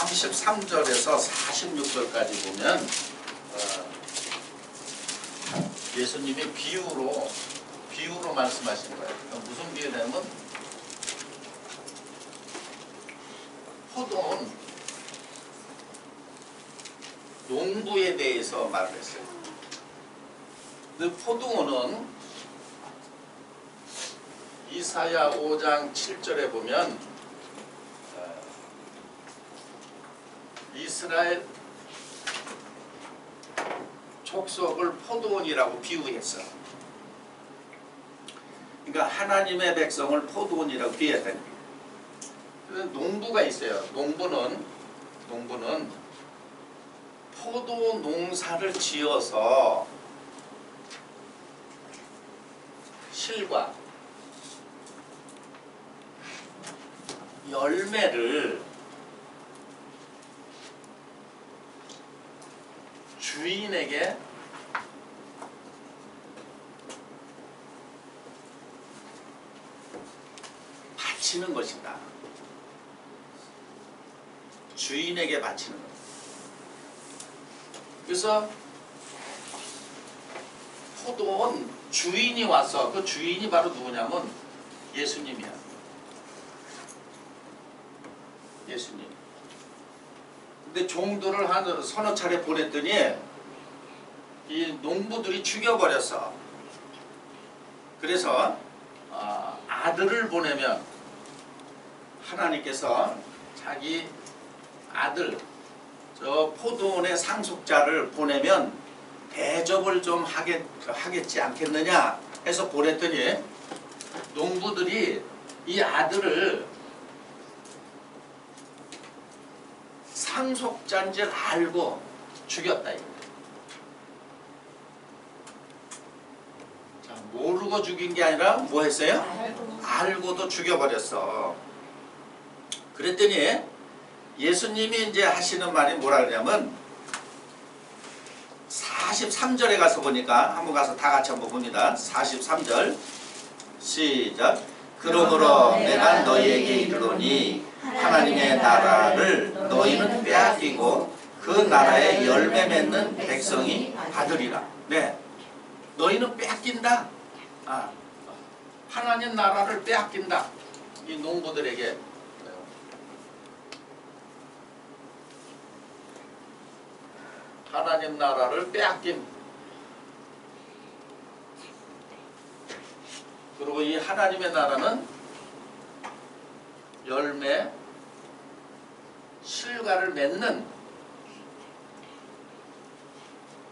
33절에서 46절까지 보면 예수님이 비유로 말씀하신 거예요. 무슨 비유냐면 포도원 농부에 대해서 말을 했어요. 그 포도원은 이사야 5장 7절에 보면 이스라엘 족속을 포도원이라고 비유했어. 그러니까 하나님의 백성을 포도원이라고 비유했다는 거예요. 농부가 있어요. 농부는 포도 농사를 지어서 실과 열매를 주인에게 바치는 것이다. 주인에게 바치는 것. 그래서 포도원 주인이 와서, 그 주인이 바로 누구냐면 예수님이야. 예수님. 근데 종들을 한 서너 차례 보냈더니 이 농부들이 죽여버렸어. 그래서 아들을 보내면, 하나님께서 자기 아들, 저 포도원의 상속자를 보내면 대접을 좀 하겠지 않겠느냐 해서 보냈더니 농부들이 이 아들을 상속자인 줄 알고 죽였다. 자, 모르고 죽인 게 아니라 뭐 했어요? 알고도 죽여버렸어. 그랬더니 예수님이 이제 하시는 말이 뭐라 그러냐면 43절에 가서 보니까, 한번 가서 다 같이 한번 봅니다. 43절 시작. 그러므로 내가 너희에게 이르노니 하나님의 나라를 너희는 빼앗기고 그 나라에 열매 맺는 백성이 받으리라. 네, 너희는 빼앗긴다. 하나님 나라를 빼앗긴다. 이 농부들에게. 하나님 나라를 빼앗김. 그리고 이 하나님의 나라는 열매, 실과를 맺는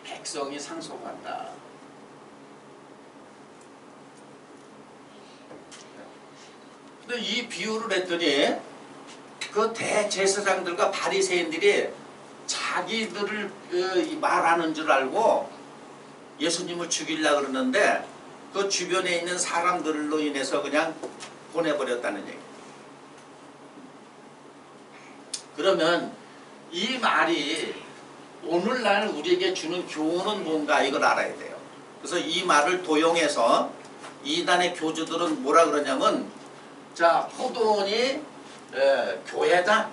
백성이 상속한다. 근데 이 비유를 했더니 그 대제사장들과 바리새인들이 자기들을 말하는 줄 알고 예수님을 죽이려고 그러는데 그 주변에 있는 사람들로 인해서 그냥 보내버렸다는 얘기. 그러면 이 말이 오늘날 우리에게 주는 교훈은 뭔가, 이걸 알아야 돼요. 그래서 이 말을 도용해서 이단의 교주들은 뭐라 그러냐면, 자, 포도원이 교회다.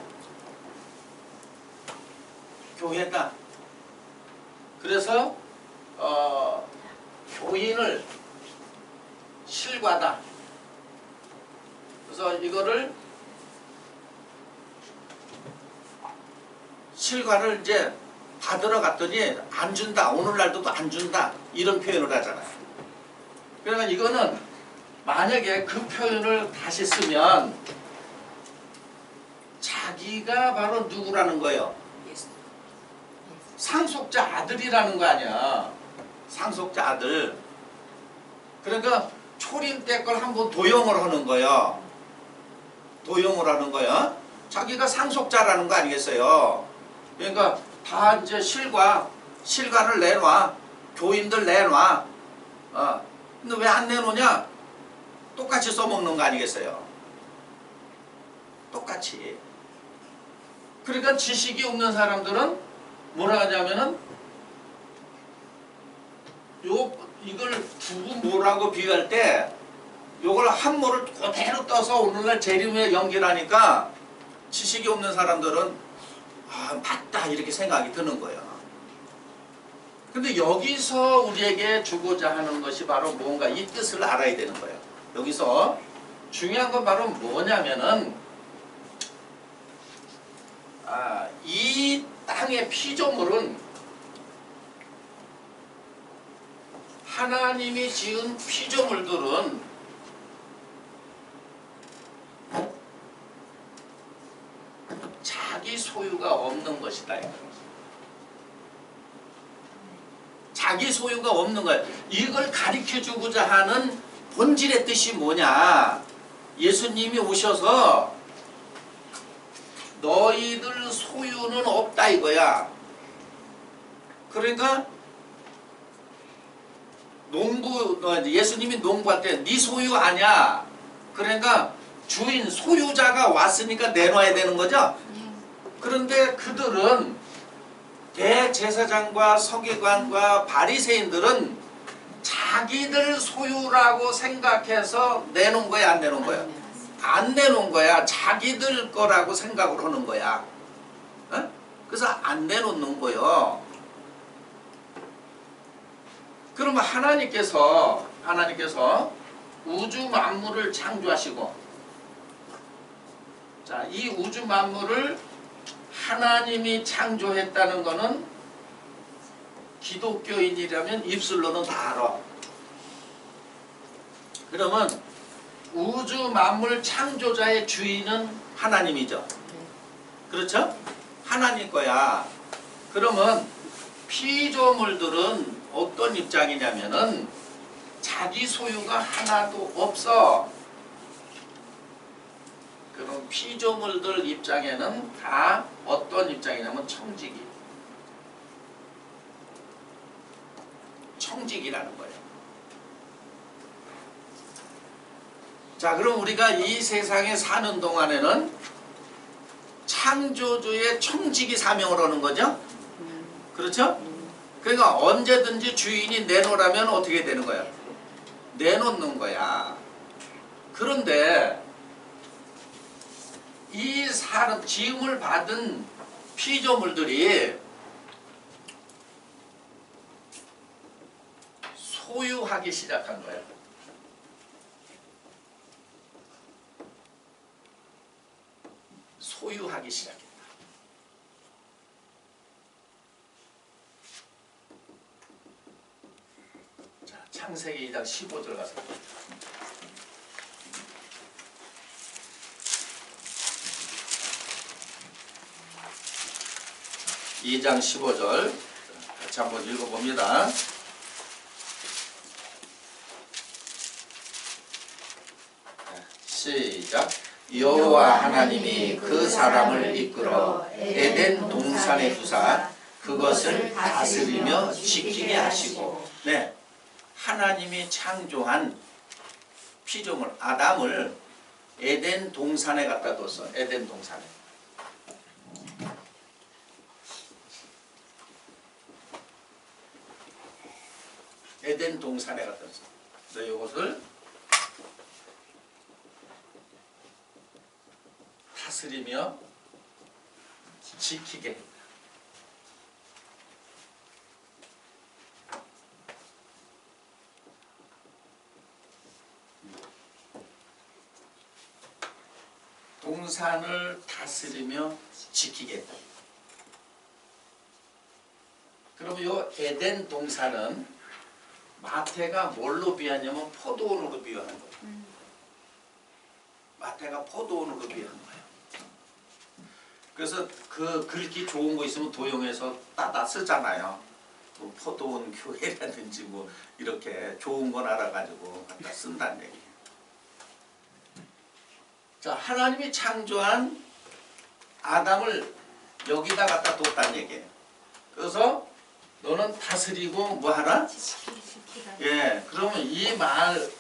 교회다. 그래서 교인을 실과다. 그래서 이거를 실과를 이제 받으러 갔더니 안 준다. 오늘날도 안 준다. 이런 표현을 하잖아요. 그러니까 이거는 만약에 그 표현을 다시 쓰면 자기가 바로 누구라는 거예요? 상속자 아들이라는 거 아니야. 상속자 아들. 그러니까 초림 때 걸 한번 도용을 하는 거예요. 도용을 하는 거야. 자기가 상속자라는 거 아니겠어요? 그러니까 다 이제 실과를 내놔. 교인들 내놔. 근데 왜 안 내놓냐? 똑같이 써먹는 거 아니겠어요? 똑같이. 그러니까 지식이 없는 사람들은 뭐라 하냐면은 이걸 두고 뭐라고 비유할 때 요걸 한모를 그대로 떠서 오늘날 재림에 연결하니까 지식이 없는 사람들은 맞다 이렇게 생각이 드는 거예요. 근데 여기서 우리에게 주고자 하는 것이 바로 뭔가 이 뜻을 알아야 되는 거예요. 여기서 중요한 건 바로 뭐냐면은 이 땅의 피조물은 하나님이 지은 피조물들은 자기 소유가 없는 것이다. 자기 소유가 없는 거예요. 이걸 가르쳐주고자 하는 본질의 뜻이 뭐냐? 예수님이 오셔서 너희들 소유는 없다 이거야. 그러니까 예수님이 농부할 때 네 소유 아니야. 그러니까 주인 소유자가 왔으니까 내놔야 되는 거죠. 그런데 그들은 대제사장과 서기관과 바리새인들은 자기들 소유라고 생각해서 내놓은 거야, 안 내놓은 거야? 안 내놓은 거야. 자기들 거라고 생각을 하는 거야. 어? 그래서 안 내놓는 거요. 그러면 하나님께서 우주 만물을 창조하시고, 자, 이 우주 만물을 하나님이 창조했다는 것은 기독교인이라면 입술로는 다 알아. 그러면 우주 만물 창조자의 주인은 하나님이죠. 그렇죠? 하나님 거야. 그러면 피조물들은 어떤 입장이냐면은 자기 소유가 하나도 없어. 그럼 피조물들 입장에는 다 어떤 입장이냐면 청직이라는 거예요. 자, 그럼 우리가 이 세상에 사는 동안에는 창조주의 청직이 사명을 하는 거죠? 그렇죠? 그러니까 언제든지 주인이 내놓으라면 어떻게 되는 거야? 내놓는 거야. 그런데 이 사람 지음을 받은 피조물들이 소유하기 시작한 거예요. 소유하기 시작했다. 자, 창세기 2장 15절 가서 2장 15절 같이 한번 읽어봅니다. 시작. 여호와 하나님이 그 사람을 이끌어 에덴 동산에 두사 그것을 다스리며 지키게 하시고, 네, 하나님이 창조한 피조물 아담을 에덴 동산에 갖다 뒀어. 에덴 동산에. 에덴 동산에 갖다 뒀어. 그래서 이것을 다스리며 지키게 했다. 동산을 다스리며 지키게 했다. 그럼 요 에덴 동산은 마태가 뭘로 비하냐면 포도원으로 비유하는 거예요. 마태가 포도원으로 비유한 거예요. 그래서 그 글귀 좋은 거 있으면 도용해서 따다 쓰잖아요. 뭐 포도원 교회라든지 뭐 이렇게 좋은 건 알아가지고 갖다 쓴다는 얘기예요. 자, 하나님이 창조한 아담을 여기다 갖다 뒀다는 얘기예요. 그래서 너는 다스리고 뭐 하나? 예, 그러면 이 말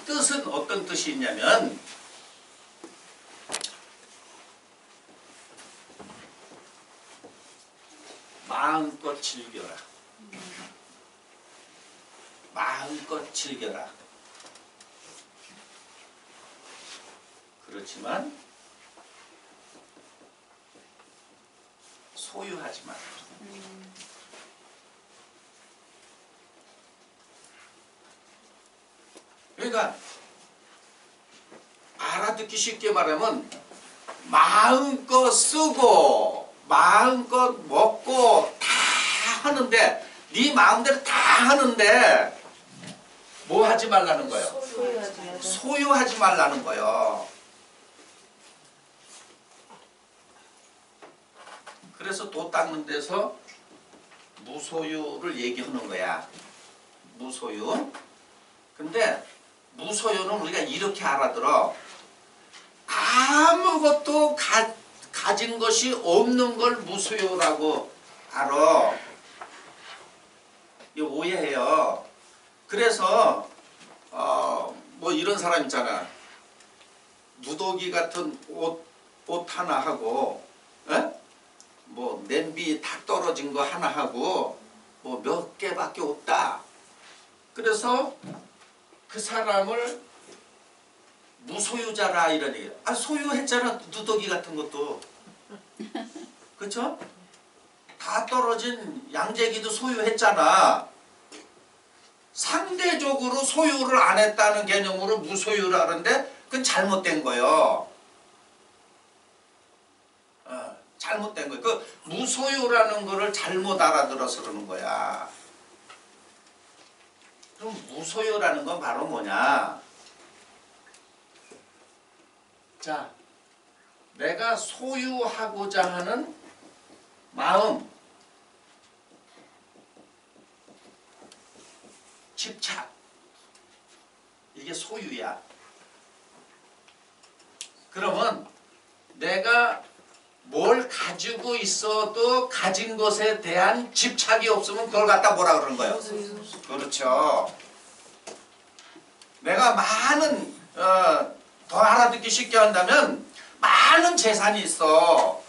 뜻은 어떤 뜻이 있냐면 마음껏 즐겨라. 마음껏 즐겨라. 그렇지만 소유하지 마라. 그러니까 알아듣기 쉽게 말하면 마음껏 쓰고 마음껏 먹고 다 하는데 네 마음대로 다 하는데 뭐 하지 말라는 거예요? 소유하지 말라는 거예요. 그래서 도 닦는 데서 무소유를 얘기하는 거야. 무소유. 근데 무소유는 우리가 이렇게 알아들어. 아무것도 가진 것이 없는 걸 무소유라고 알아. 이거 오해해요. 그래서 뭐 이런 사람 있잖아. 누더기 같은 옷 하나 하고 뭐 냄비 다 떨어진 거 하나 하고 뭐 몇 개밖에 없다. 그래서 그 사람을 무소유자라 이러니 소유했잖아. 누더기 같은 것도. 그쵸? 다 떨어진 양재기도 소유했잖아. 상대적으로 소유를 안 했다는 개념으로 무소유라는데 그건 잘못된 거예요. 잘못된 거예요. 그 무소유라는 거를 잘못 알아들어서 그러는 거야. 그럼 무소유라는 건 바로 뭐냐? 자, 내가 소유하고자 하는 마음, 집착, 이게 소유야. 그러면 내가 뭘 가지고 있어도 가진 것에 대한 집착이 없으면 그걸 갖다 뭐라 그러는 거예요? 그렇죠. 내가 많은 더 알아듣기 쉽게 한다면 많은 재산이 있어.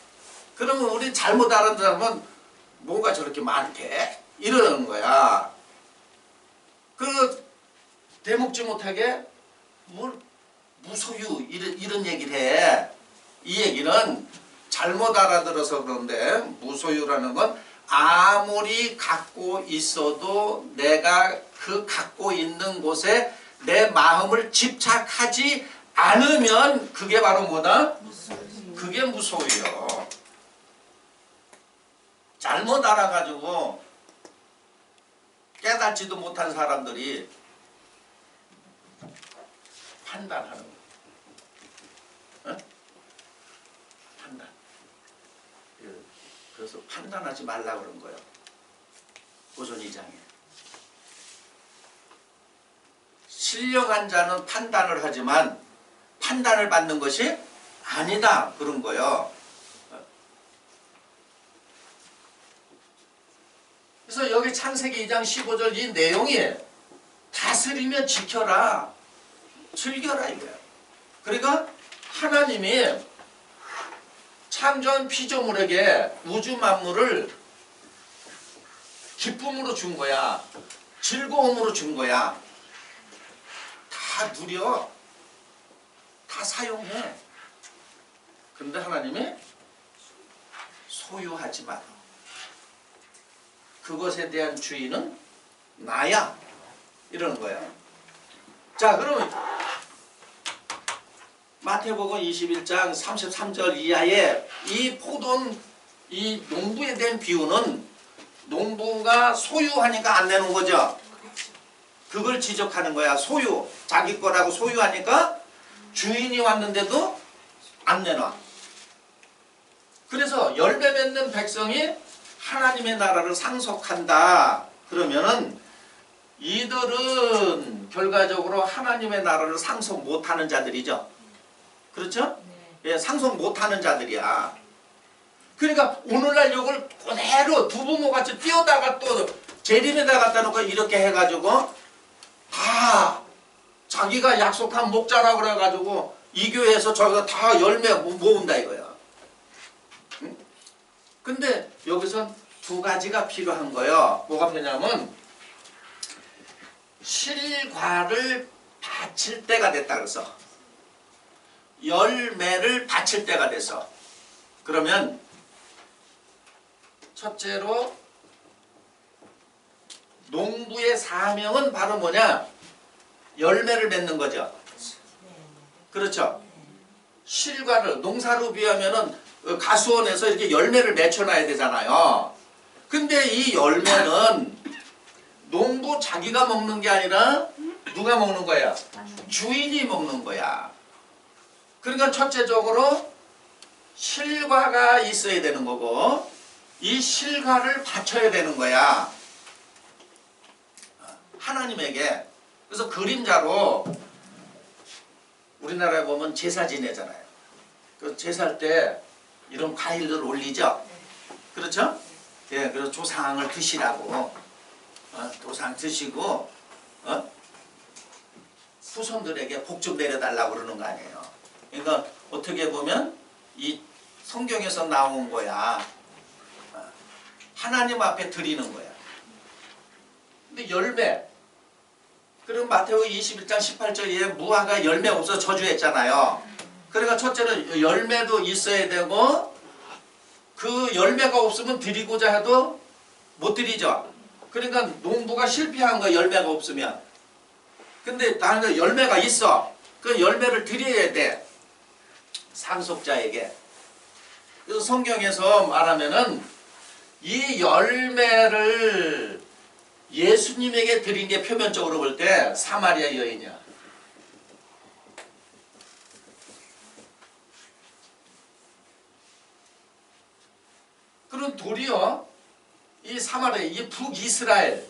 그러면 우리 잘못 알아들으면 뭐가 저렇게 많대? 이러는 거야. 그 대먹지 못하게 뭘 무소유 이런 얘기를 해. 이 얘기는 잘못 알아들어서 그런데 무소유라는 건 아무리 갖고 있어도 내가 그 갖고 있는 곳에 내 마음을 집착하지 않으면 그게 바로 뭐다? 그게 무소유요. 잘못 알아가지고 깨닫지도 못한 사람들이 판단하는 거예요. 판단. 그래서 판단하지 말라 그런 거예요. 오존이장에. 신령한 자는 판단을 하지만 판단을 받는 것이 아니다 그런 거예요. 그래서 여기 창세기 2장 15절 이 내용이 다스리며 지켜라, 즐겨라 이거예요. 그러니까 하나님이 창조한 피조물에게 우주 만물을 기쁨으로 준 거야. 즐거움으로 준 거야. 다 누려. 다 사용해. 근데 하나님이 소유하지 마라. 그것에 대한 주인은 나야. 이러는 거야. 자, 그러면 마태복음 21장 33절 이하에 이 포도원, 이 농부에 대한 비유는 농부가 소유하니까 안 내는 거죠. 그걸 지적하는 거야. 소유. 자기 거라고 소유하니까 주인이 왔는데도 안 내놔. 그래서 열매 맺는 백성이 하나님의 나라를 상속한다. 그러면은 이들은 결과적으로 하나님의 나라를 상속 못하는 자들이죠. 그렇죠? 예, 상속 못하는 자들이야. 그러니까 오늘날 이걸 그대로 두부모같이 띄어다가 또 재림에다 갖다 놓고 이렇게 해가지고 다 자기가 약속한 목자라고 그래가지고 이 교회에서 저기가 다 열매 모은다 이거야. 응? 근데 여기선 두 가지가 필요한 거예요. 뭐가 필요하냐면 실과를 바칠 때가 됐다 그래서 열매를 바칠 때가 돼서 그러면 첫째로 농부의 사명은 바로 뭐냐? 열매를 맺는 거죠. 그렇죠? 실과를 농사로 비하면은 가수원에서 이렇게 열매를 맺혀놔야 되잖아요. 근데 이 열매는 농부 자기가 먹는 게 아니라 누가 먹는 거야? 주인이 먹는 거야. 그러니까 첫째적으로 실과가 있어야 되는 거고 이 실과를 바쳐야 되는 거야. 하나님에게. 그래서 그림자로 우리나라에 보면 제사 지내잖아요. 그 제사할 때 이런 과일들 올리죠. 그렇죠? 예, 그래서 조상을 드시라고 조상 드시고 후손들에게 복 좀 내려달라고 그러는 거 아니에요. 그러니까 어떻게 보면 이 성경에서 나온 거야. 하나님 앞에 드리는 거야. 근데 열매. 그럼 마태복음 21장 18절에 무화과 열매 없어 저주했잖아요. 그러니까 첫째는 열매도 있어야 되고 그 열매가 없으면 드리고자 해도 못 드리죠. 그러니까 농부가 실패한 거야. 열매가 없으면. 근데 나는 열매가 있어. 그 열매를 드려야 돼. 상속자에게. 그래서 성경에서 말하면은 이 열매를 예수님에게 드린 게 표면적으로 볼 때 사마리아 여인이야. 그런 도리어 이 사마리아, 이 북이스라엘,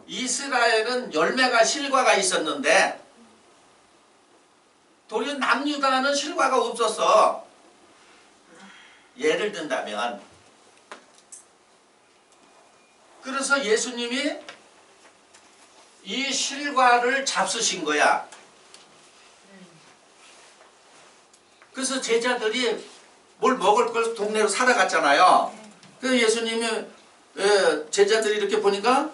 이스라엘은 열매가 실과가 있었는데 도리어 남유다는 실과가 없었어. 예를 든다면 그래서 예수님이 이 실과를 잡수신 거야. 그래서 제자들이 뭘 먹을 걸 동네로 사러 갔잖아요. 그래서 예수님이 제자들이 이렇게 보니까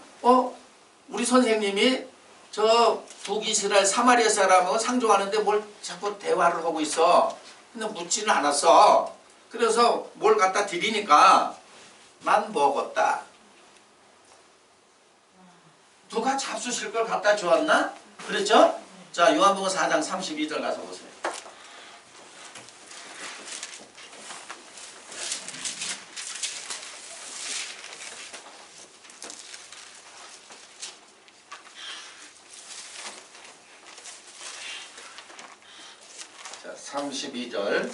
우리 선생님이 저 북이스라엘 사마리아 사람하고 상종하는데 뭘 자꾸 대화를 하고 있어. 근데 묻지는 않았어. 그래서 뭘 갖다 드리니까 난 먹었다. 누가 잡수실 걸 갖다 주었나? 그랬죠? 자, 요한복음 4장 32절 가서 보세요. 자, 32절.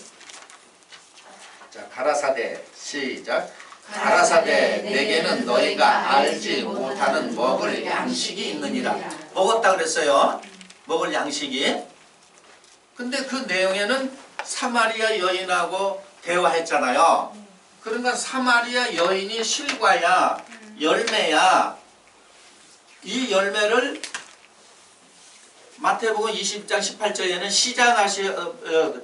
자, 가라사대 시작. 가라사대 내게는 너희가 알지 못하는 먹을 양식이 있느니라. 먹었다 그랬어요. 먹을 양식이. 근데 그 내용에는 사마리아 여인하고 대화했잖아요. 그러니까 사마리아 여인이 실과야, 열매야. 이 열매를 마태복음 20장 18절에는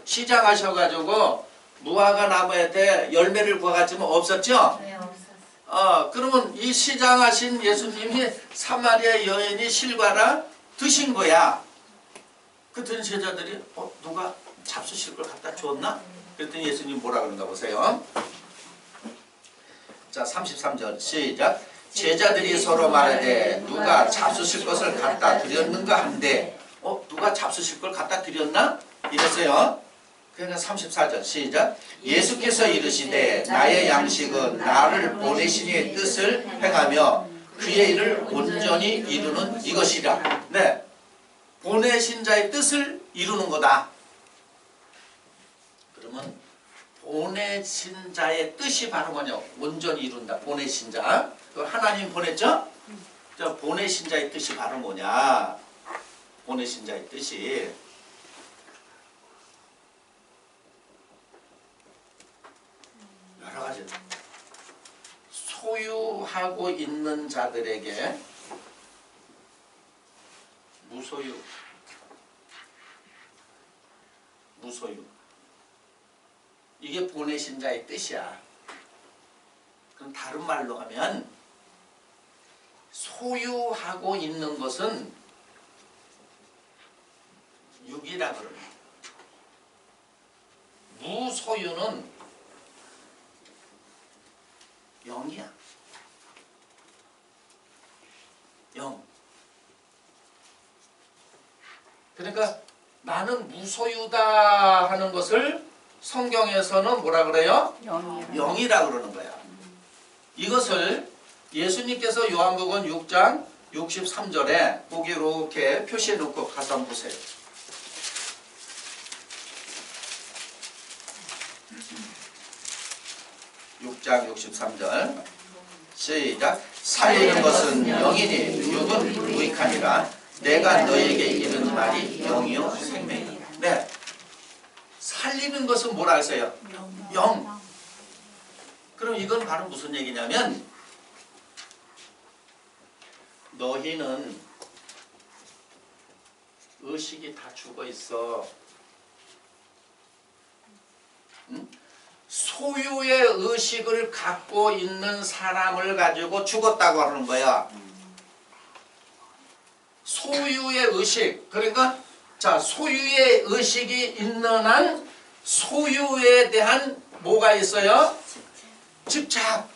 시장하셔가지고 무화과 나무한테 열매를 구하지만 없었죠? 네, 없었어요. 그러면 이 시장하신 예수님이 사마리아 여인이 실과라 드신 거야. 그랬더니 제자들이 누가 잡수실 걸 갖다 줬나? 그랬더니 예수님 뭐라 그런가 보세요. 자, 33절 시작. 제자들이 서로 말하되 누가 잡수실 것을 갖다 드렸는가 한데 누가 잡수실 걸 갖다 드렸나? 이랬어요. 그러니까 34절 시작. 예수께서 이르시되 나의 양식은 나를 보내신 이의 뜻을 행하며 그의 일을 온전히 이루는 이것이라. 네, 보내신 자의 뜻을 이루는 거다. 그러면 보내신 자의 뜻이 바로 뭐냐? 온전히 이룬다. 보내신 자. 하나님 보냈죠? 저 보내신 자의 뜻이 바로 뭐냐? 보내신 자의 뜻이 여러 가지. 소유하고 있는 자들에게 무소유. 이게 보내신 자의 뜻이야. 그럼 다른 말로 하면 소유하고 있는 것은 육이라 그럽니다. 무소유는 나는 무소유다 하는 것을 성경에서는 뭐라 그래요? 영이라 그러는 거야. 이것을 예수님께서 요한복음 6장 63절에 거기 이렇게 표시해 놓고 가서 한번 보세요. 6장 63절 시작. 살리는 것은 영이니 육은 무익하니라. 내가 너에게 이르는 말이 영이요 생명이라. 네. 살리는 것은 뭐라 했어요? 영. 그럼 이건 바로 무슨 얘기냐면 너희는 의식이 다 죽어 있어. 응? 소유의 의식을 갖고 있는 사람을 가지고 죽었다고 하는 거야. 소유의 의식. 그러니까 자, 소유의 의식이 있는 한 소유에 대한 뭐가 있어요? 집착.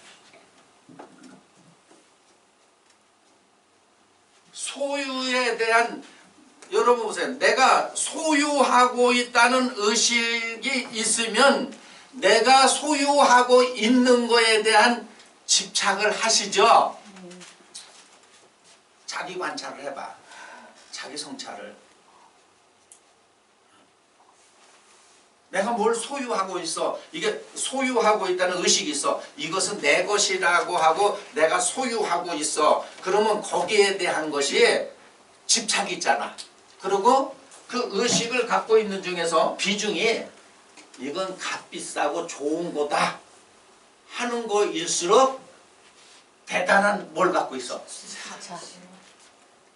소유에 대한, 여러분 보세요. 내가 소유하고 있다는 의식이 있으면 내가 소유하고 있는 거에 대한 집착을 하시죠. 자기 관찰을 해봐. 자기 성찰을. 내가 뭘 소유하고 있어. 이게 소유하고 있다는 의식이 있어. 이것은 내 것이라고 하고 내가 소유하고 있어. 그러면 거기에 대한 것이 집착이 있잖아. 그리고 그 의식을 갖고 있는 중에서 비중이 이건 값비싸고 좋은 거다 하는 거일수록 대단한 뭘 갖고 있어?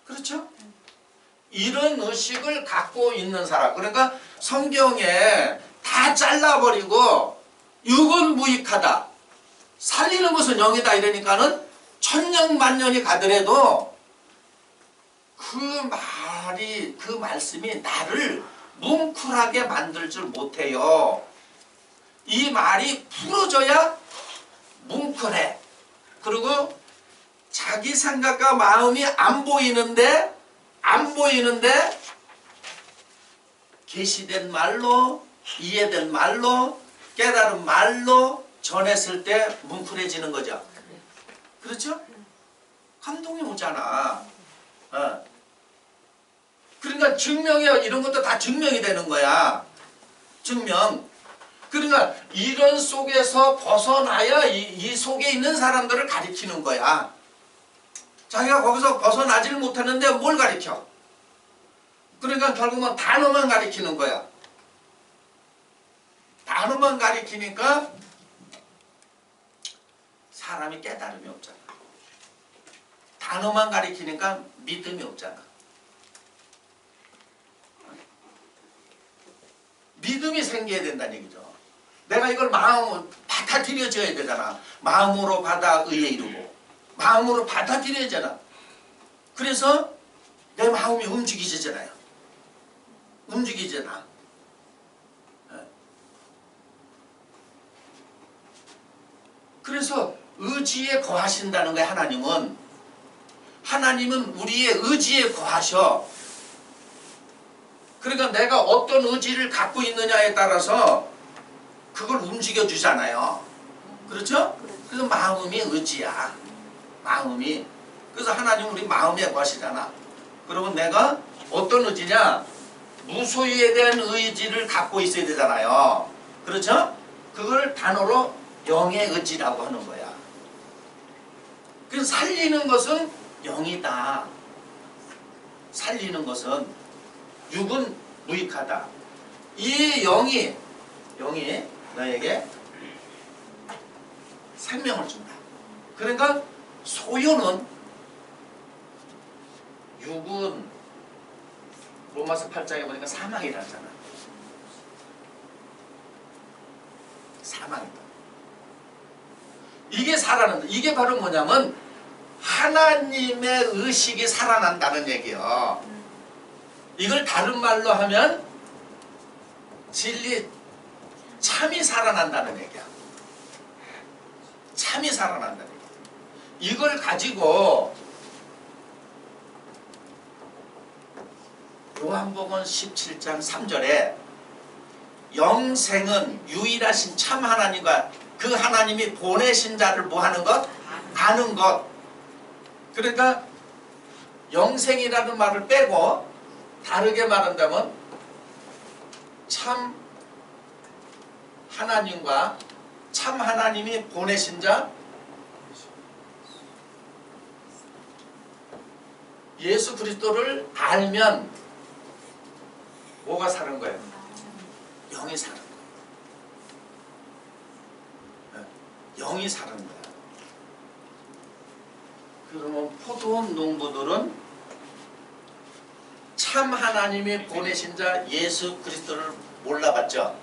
그렇죠? 이런 의식을 갖고 있는 사람. 그러니까 성경에 다 잘라버리고 육은 무익하다. 살리는 것은 영이다 이러니까는 천년 만년이 가더라도 그 말씀이 나를 뭉클하게 만들 줄 못해요. 이 말이 풀어져야 뭉클해. 그리고 자기 생각과 마음이 안 보이는데 계시된 말로, 이해된 말로, 깨달은 말로 전했을 때 뭉클해지는 거죠. 그렇죠? 감동이 오잖아. 그러니까 증명이, 이런 것도 다 증명이 되는 거야. 증명. 그러니까 이런 속에서 벗어나야 이 속에 있는 사람들을 가리키는 거야. 자기가 거기서 벗어나지를 못하는데 뭘 가리켜? 그러니까 결국은 단어만 가리키는 거야. 단어만 가리키니까 사람이 깨달음이 없잖아. 단어만 가리키니까 믿음이 없잖아. 믿음이 생겨야 된다는 얘기죠. 내가 이걸 마음으로 받아들여져야 되잖아. 마음으로 받아 의에 이르고 마음으로 받아들여야 되잖아. 그래서 내 마음이 움직이잖아요. 움직이잖아. 그래서 의지에 거하신다는 거야. 하나님은 우리의 의지에 거하셔. 그러니까 내가 어떤 의지를 갖고 있느냐에 따라서 그걸 움직여 주잖아요. 그렇죠? 그래서 마음이 의지야. 마음이. 그래서 하나님은 우리 마음에 거하시잖아. 그러면 내가 어떤 의지냐? 무소유에 대한 의지를 갖고 있어야 되잖아요. 그렇죠? 그걸 단어로 영의 의지라고 하는 거야. 그래서 살리는 것은 영이다. 살리는 것은 육은 무익하다. 이 영이 너에게 생명을 준다. 그러니까 소유는, 육은 로마서 8장에 보니까 사망이라 하잖아. 사망이다. 이게 살아난다. 이게 바로 뭐냐면 하나님의 의식이 살아난다는 얘기예요. 이걸 다른 말로 하면 진리, 참이 살아난다는 얘기야. 참이 살아난다는 얘기야. 이걸 가지고 요한복음 17장 3절에 영생은 유일하신 참 하나님과 그 하나님이 보내신 자를 뭐 하는 것? 아는 것. 그러니까 영생이라는 말을 빼고 다르게 말한다면 참 하나님과 참 하나님이 보내신 자 예수 그리스도를 알면 뭐가 사는 거예요? 영이 사는 거예요. 영이 사는 거야. 그러면 포도원 농부들은 참 하나님이 보내신 자 예수 그리스도를 몰라봤죠.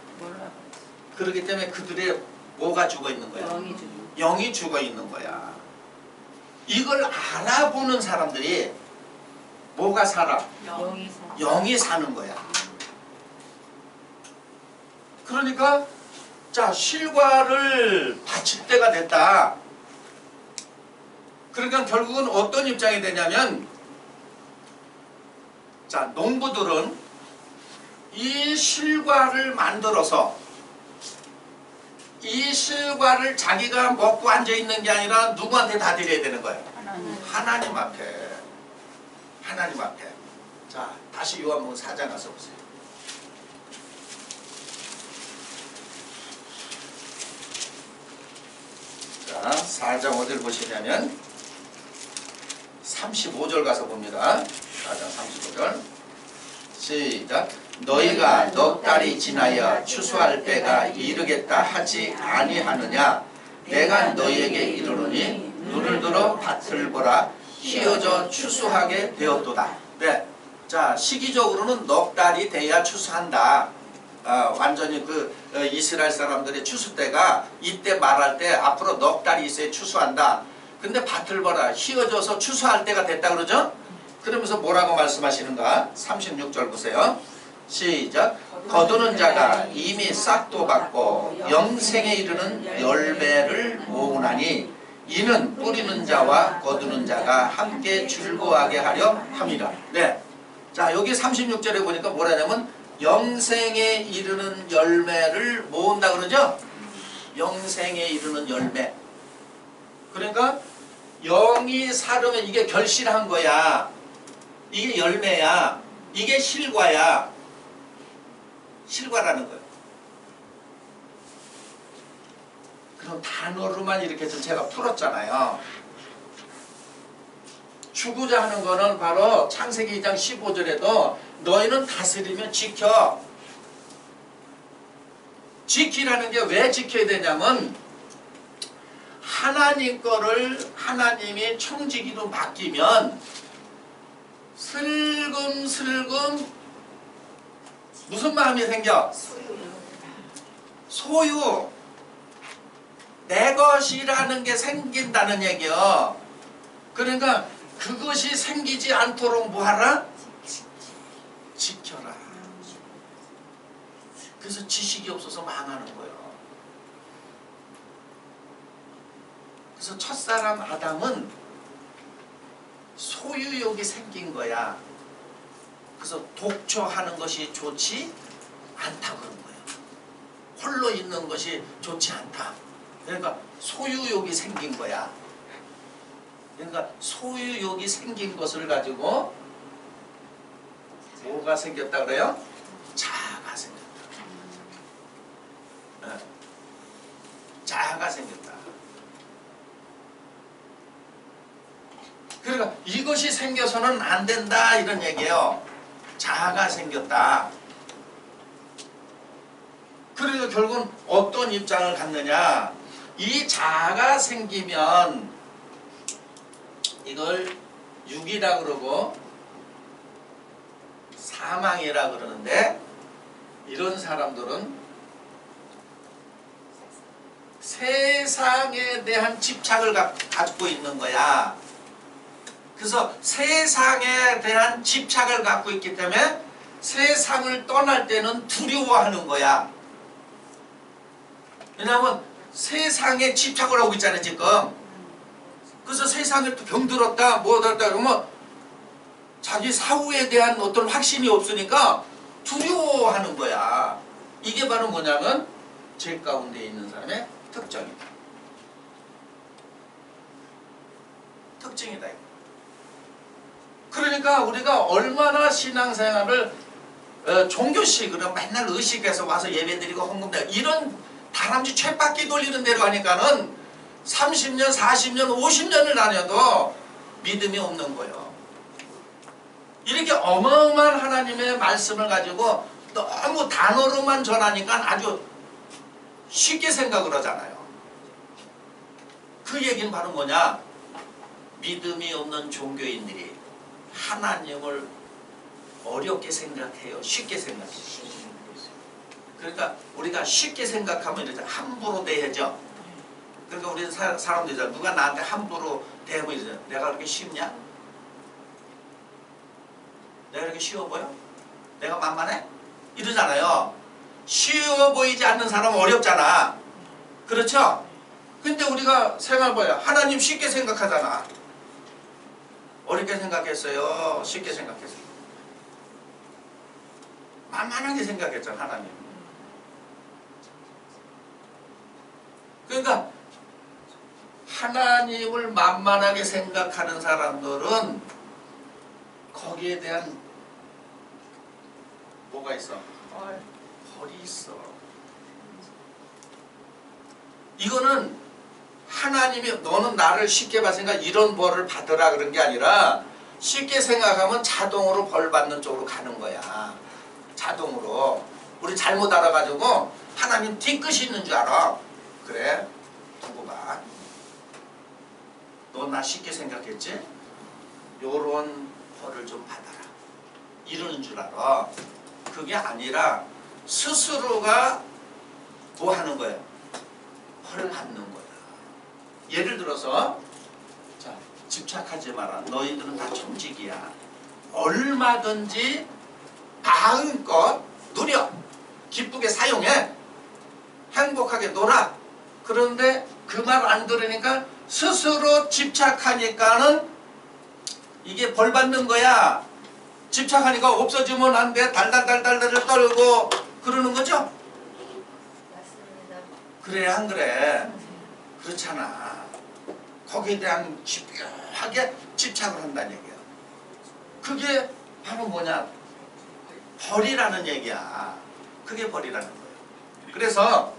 그렇기 때문에 그들의 뭐가 죽어 있는 거야? 영이 죽어 있는 거야. 이걸 알아보는 사람들이 뭐가 살아? 영이 사는 거야. 그러니까 자 실과를 바칠 때가 됐다. 그러니까 결국은 어떤 입장이 되냐면 자 농부들은 이 실과를 만들어서 이 실과를 자기가 먹고 앉아있는 게 아니라 누구한테 다 드려야 되는 거예요? 하나님 앞에. 하나님 앞에. 자 다시 요한복음 4장 가서 보세요. 자 4장 어딜 보시냐면 35절 가서 봅니다. 4장 35절 시작. 너희가 넉 달이 지나야 추수할 때가 이르겠다 하지 아니하느냐. 내가 너희에게 이르노니 눈을 들어 밭을 보라. 휘어져 추수하게 되었도다. 네. 자 시기적으로는 넉 달이 돼야 추수한다. 완전히 그 이스라엘 사람들의 추수 때가 이때 말할 때 앞으로 넉 달이 있어야 추수한다. 근데 밭을 보라. 휘어져서 추수할 때가 됐다 그러죠? 그러면서 뭐라고 말씀하시는가? 36절 보세요. 시작. 거두는 자가 이미 싹도 받고 영생에 이르는 열매를 모으나니 이는 뿌리는 자와 거두는 자가 함께 즐거워하게 하려 함이라. 네. 자 여기 36절에 보니까 뭐라냐면 영생에 이르는 열매를 모은다 그러죠? 영생에 이르는 열매. 그러니까 영이 사르면 이게 결실한 거야. 이게 열매야. 이게 실과야. 실과라는 거예요. 그럼 단어로만 이렇게 해서 제가 풀었잖아요. 주고자 하는 거는 바로 창세기 2장 15절에도 너희는 다스리며 지켜. 지키라는 게 왜 지켜야 되냐면 하나님 거를 하나님이 청지기로 맡기면 슬금슬금 무슨 마음이 생겨? 소유. 내 것이라는 게 생긴다는 얘기요. 그러니까 그것이 생기지 않도록 뭐하라? 지켜라. 그래서 지식이 없어서 망하는 거예요. 그래서 첫사람 아담은 소유욕이 생긴 거야. 그래서 독초하는 것이 좋지 않다 그런 거예요. 홀로 있는 것이 좋지 않다. 그러니까 소유욕이 생긴 거야. 그러니까 소유욕이 생긴 것을 가지고 뭐가 생겼다 그래요? 자아가 생겼다. 네. 자아가 생겼다. 그러니까 이것이 생겨서는 안 된다 이런 얘기예요. 자아가 생겼다. 그래서 결국은 어떤 입장을 갖느냐. 이 자아가 생기면 이걸 육이라 그러고 사망이라 그러는데 이런 사람들은 세상에 대한 집착을 갖고 있는 거야. 그래서 세상에 대한 집착을 갖고 있기 때문에 세상을 떠날 때는 두려워하는 거야. 왜냐하면 세상에 집착을 하고 있잖아요 지금. 그래서 세상에 또 병들었다 뭐 들었다 그러면 자기 사후에 대한 어떤 확신이 없으니까 두려워하는 거야. 이게 바로 뭐냐면 죄 가운데 있는 사람의 특징이다. 특징이다. 그러니까 우리가 얼마나 신앙생활을 종교식으로 맨날 의식해서 와서 예배드리고 헌금드리고 이런 다람쥐 쳇바퀴 돌리는 대로 하니까는 30년, 40년, 50년을 다녀도 믿음이 없는 거예요. 이렇게 어마어마한 하나님의 말씀을 가지고 너무 단어로만 전하니까 아주 쉽게 생각을 하잖아요. 그 얘기는 바로 뭐냐? 믿음이 없는 종교인들이 하나님을 어렵게 생각해요? 쉽게 생각해요? 그러니까 우리가 쉽게 생각하면 이렇게 함부로 대해죠. 그러니까 우리 사람들이 누가 나한테 함부로 대하면 이러잖아. 내가 그렇게 쉽냐? 내가 이렇게 쉬워 보여? 내가 만만해? 이러잖아요. 쉬워 보이지 않는 사람은 어렵잖아. 그렇죠? 근데 우리가 생각해 봐요. 하나님 쉽게 생각하잖아. 어렵게 생각했어요? 쉽게 생각했어요? 만만하게 생각했잖아, 하나님. 그러니까 하나님을 만만하게 생각하는 사람들은 거기에 대한 뭐가 있어? 벌이 있어. 이거는 하나님이 너는 나를 쉽게 봤으니까 이런 벌을 받으라 그런 게 아니라 쉽게 생각하면 자동으로 벌 받는 쪽으로 가는 거야. 자동으로. 우리 잘못 알아가지고 하나님 뒤끝이 있는 줄 알아. 그래? 두고 봐. 너 나 쉽게 생각했지? 요런 벌을 좀 받아라. 이러는 줄 알아. 그게 아니라 스스로가 뭐 하는 거예요? 벌을 받는 거야. 예를 들어서 자, 집착하지 마라. 너희들은 다 정직이야. 얼마든지 마음껏 누려. 기쁘게 사용해. 행복하게 놀아. 그런데 그 말 안 들으니까 스스로 집착하니까는 이게 벌 받는 거야. 집착하니까 없어지면 안 돼. 달달달달달을 떨고 그러는 거죠? 맞습니다. 그래 안 그래? 그렇잖아. 거기에 대한 집요하게 집착을 한다는 얘기야. 그게 바로 뭐냐? 벌이라는 얘기야. 그게 벌이라는 거예요. 그래서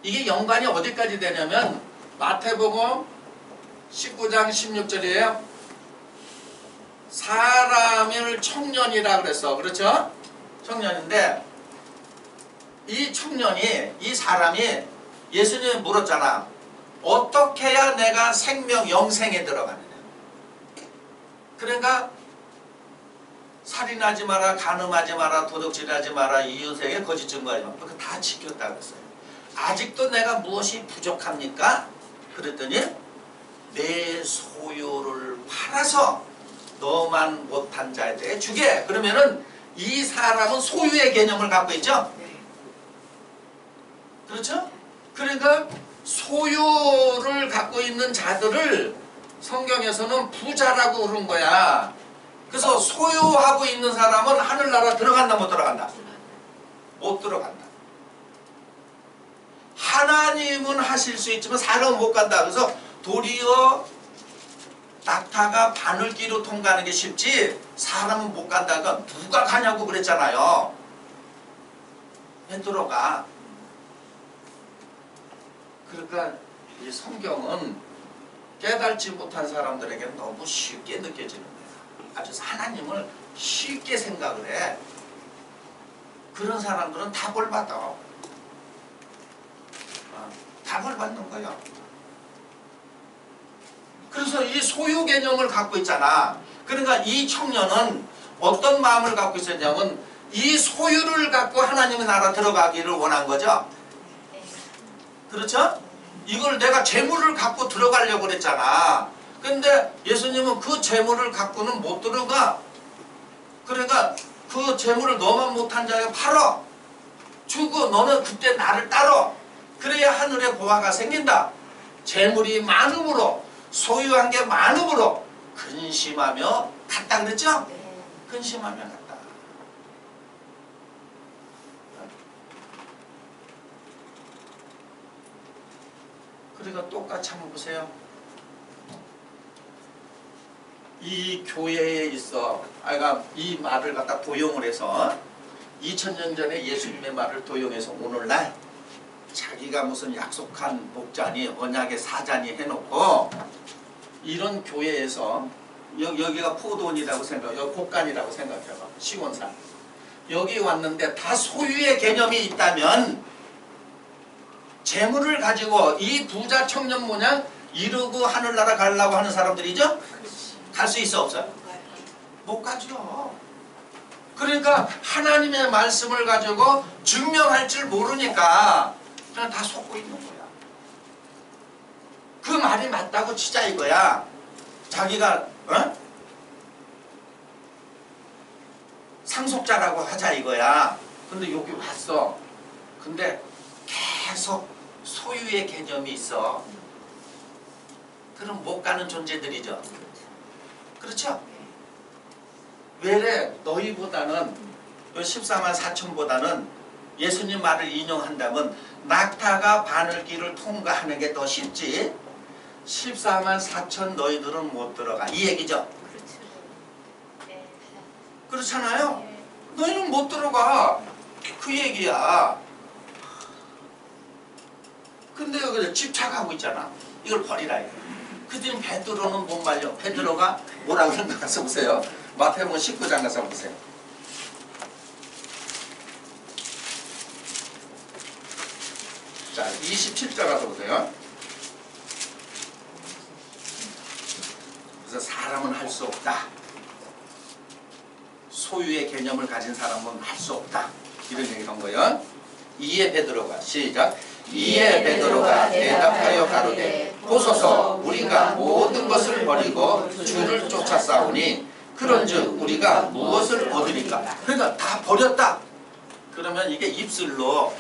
이게 연관이 어디까지 되냐면 마태복음 19장 16절이에요. 사람을 청년이라 그랬어. 그렇죠? 청년인데 이 청년이, 이 사람이 예수님이 물었잖아. 어떻게 해야 내가 생명, 영생에 들어가느냐. 그러니까 살인하지 마라, 간음하지 마라, 도둑질하지 마라, 이웃에게 거짓 증거하지 마라. 그거 다 지켰다 그랬어요. 아직도 내가 무엇이 부족합니까? 그랬더니 내 소유를 팔아서 너만 못한 자에게 주게. 그러면은 이 사람은 소유의 개념을 갖고 있죠? 그렇죠? 그러니까 소유를 갖고 있는 자들을 성경에서는 부자라고 그런 거야. 그래서 소유하고 있는 사람은 하늘나라 들어간다 못 들어간다? 못 들어간다. 하나님은 하실 수 있지만 사람은 못 간다. 그래서 도리어 낙타가 바늘기로 통과하는 게 쉽지 사람은 못 간다가 누가 가냐고 그랬잖아요. 베드로가. 그러니까 이 성경은 깨달지 못한 사람들에게는 너무 쉽게 느껴지는 거야. 아주 하나님을 쉽게 생각을 해. 그런 사람들은 다 벌 받아. 다 벌 받는 거야. 그래서 이 소유 개념을 갖고 있잖아. 그러니까 이 청년은 어떤 마음을 갖고 있었냐면 이 소유를 갖고 하나님의 나라 들어가기를 원한 거죠. 그렇죠? 이걸 내가 재물을 갖고 들어가려고 그랬잖아. 근데 예수님은 그 재물을 갖고는 못 들어가. 그러니까 그 재물을 너만 못한 자에게 팔어. 주고 너는 그때 나를 따라. 그래야 하늘에 보화가 생긴다. 재물이 많음으로, 소유한 게 많음으로 근심하며 갔다 그랬죠? 네. 근심하며 갔다. 그러니까 똑같이 한번 보세요. 이 교회에 있어, 그러니까 이 말을 갖다 도용을 해서 2000년 전에 예수님의 말을 도용해서 오늘날 자기가 무슨 약속한 목자니 언약의 사자니 해놓고 이런 교회에서 여기가 포도원이라고 생각, 여기 곡간이라고 생각해봐. 시원산. 여기 왔는데 다 소유의 개념이 있다면 재물을 가지고 이 부자 청년 모양 이루고 하늘나라 가려고 하는 사람들이죠? 갈 수 있어 없어요? 못 가죠. 그러니까 하나님의 말씀을 가지고 증명할 줄 모르니까 그냥 다 속고 있는 거야. 그 말이 맞다고 치자 이거야. 자기가 상속자라고 하자 이거야. 근데 여기 왔어. 근데 계속 소유의 개념이 있어. 그럼 못 가는 존재들이죠. 그렇죠? 왜래 너희보다는 14만 4천보다는 예수님 말을 인용한다면 낙타가 바늘길을 통과하는 게 더 쉽지 14만 4천 너희들은 못 들어가 이 얘기죠. 그렇죠. 네. 그렇잖아요. 네. 너희는 못 들어가 그 얘기야. 근데 여기서 집착하고 있잖아. 이걸 버리라 이거. 그때 베드로는 못 말려. 베드로가 뭐라고 생각해서 보세요. 마태복음 19장 가서 보세요. 자, 27절 가서 보세요. 그래서 사람은 할 수 없다. 소유의 개념을 가진 사람은 할 수 없다. 이런 얘기를 한 거예요. 이에 베드로가 시작. 이에 베드로가 대답하여 가로되 보소서 우리가 모든 것을 버리고 주를 쫓아 싸우니 그런즉 우리가 무엇을 얻으리까? 그러니까 다 버렸다. 그러면 이게 입술로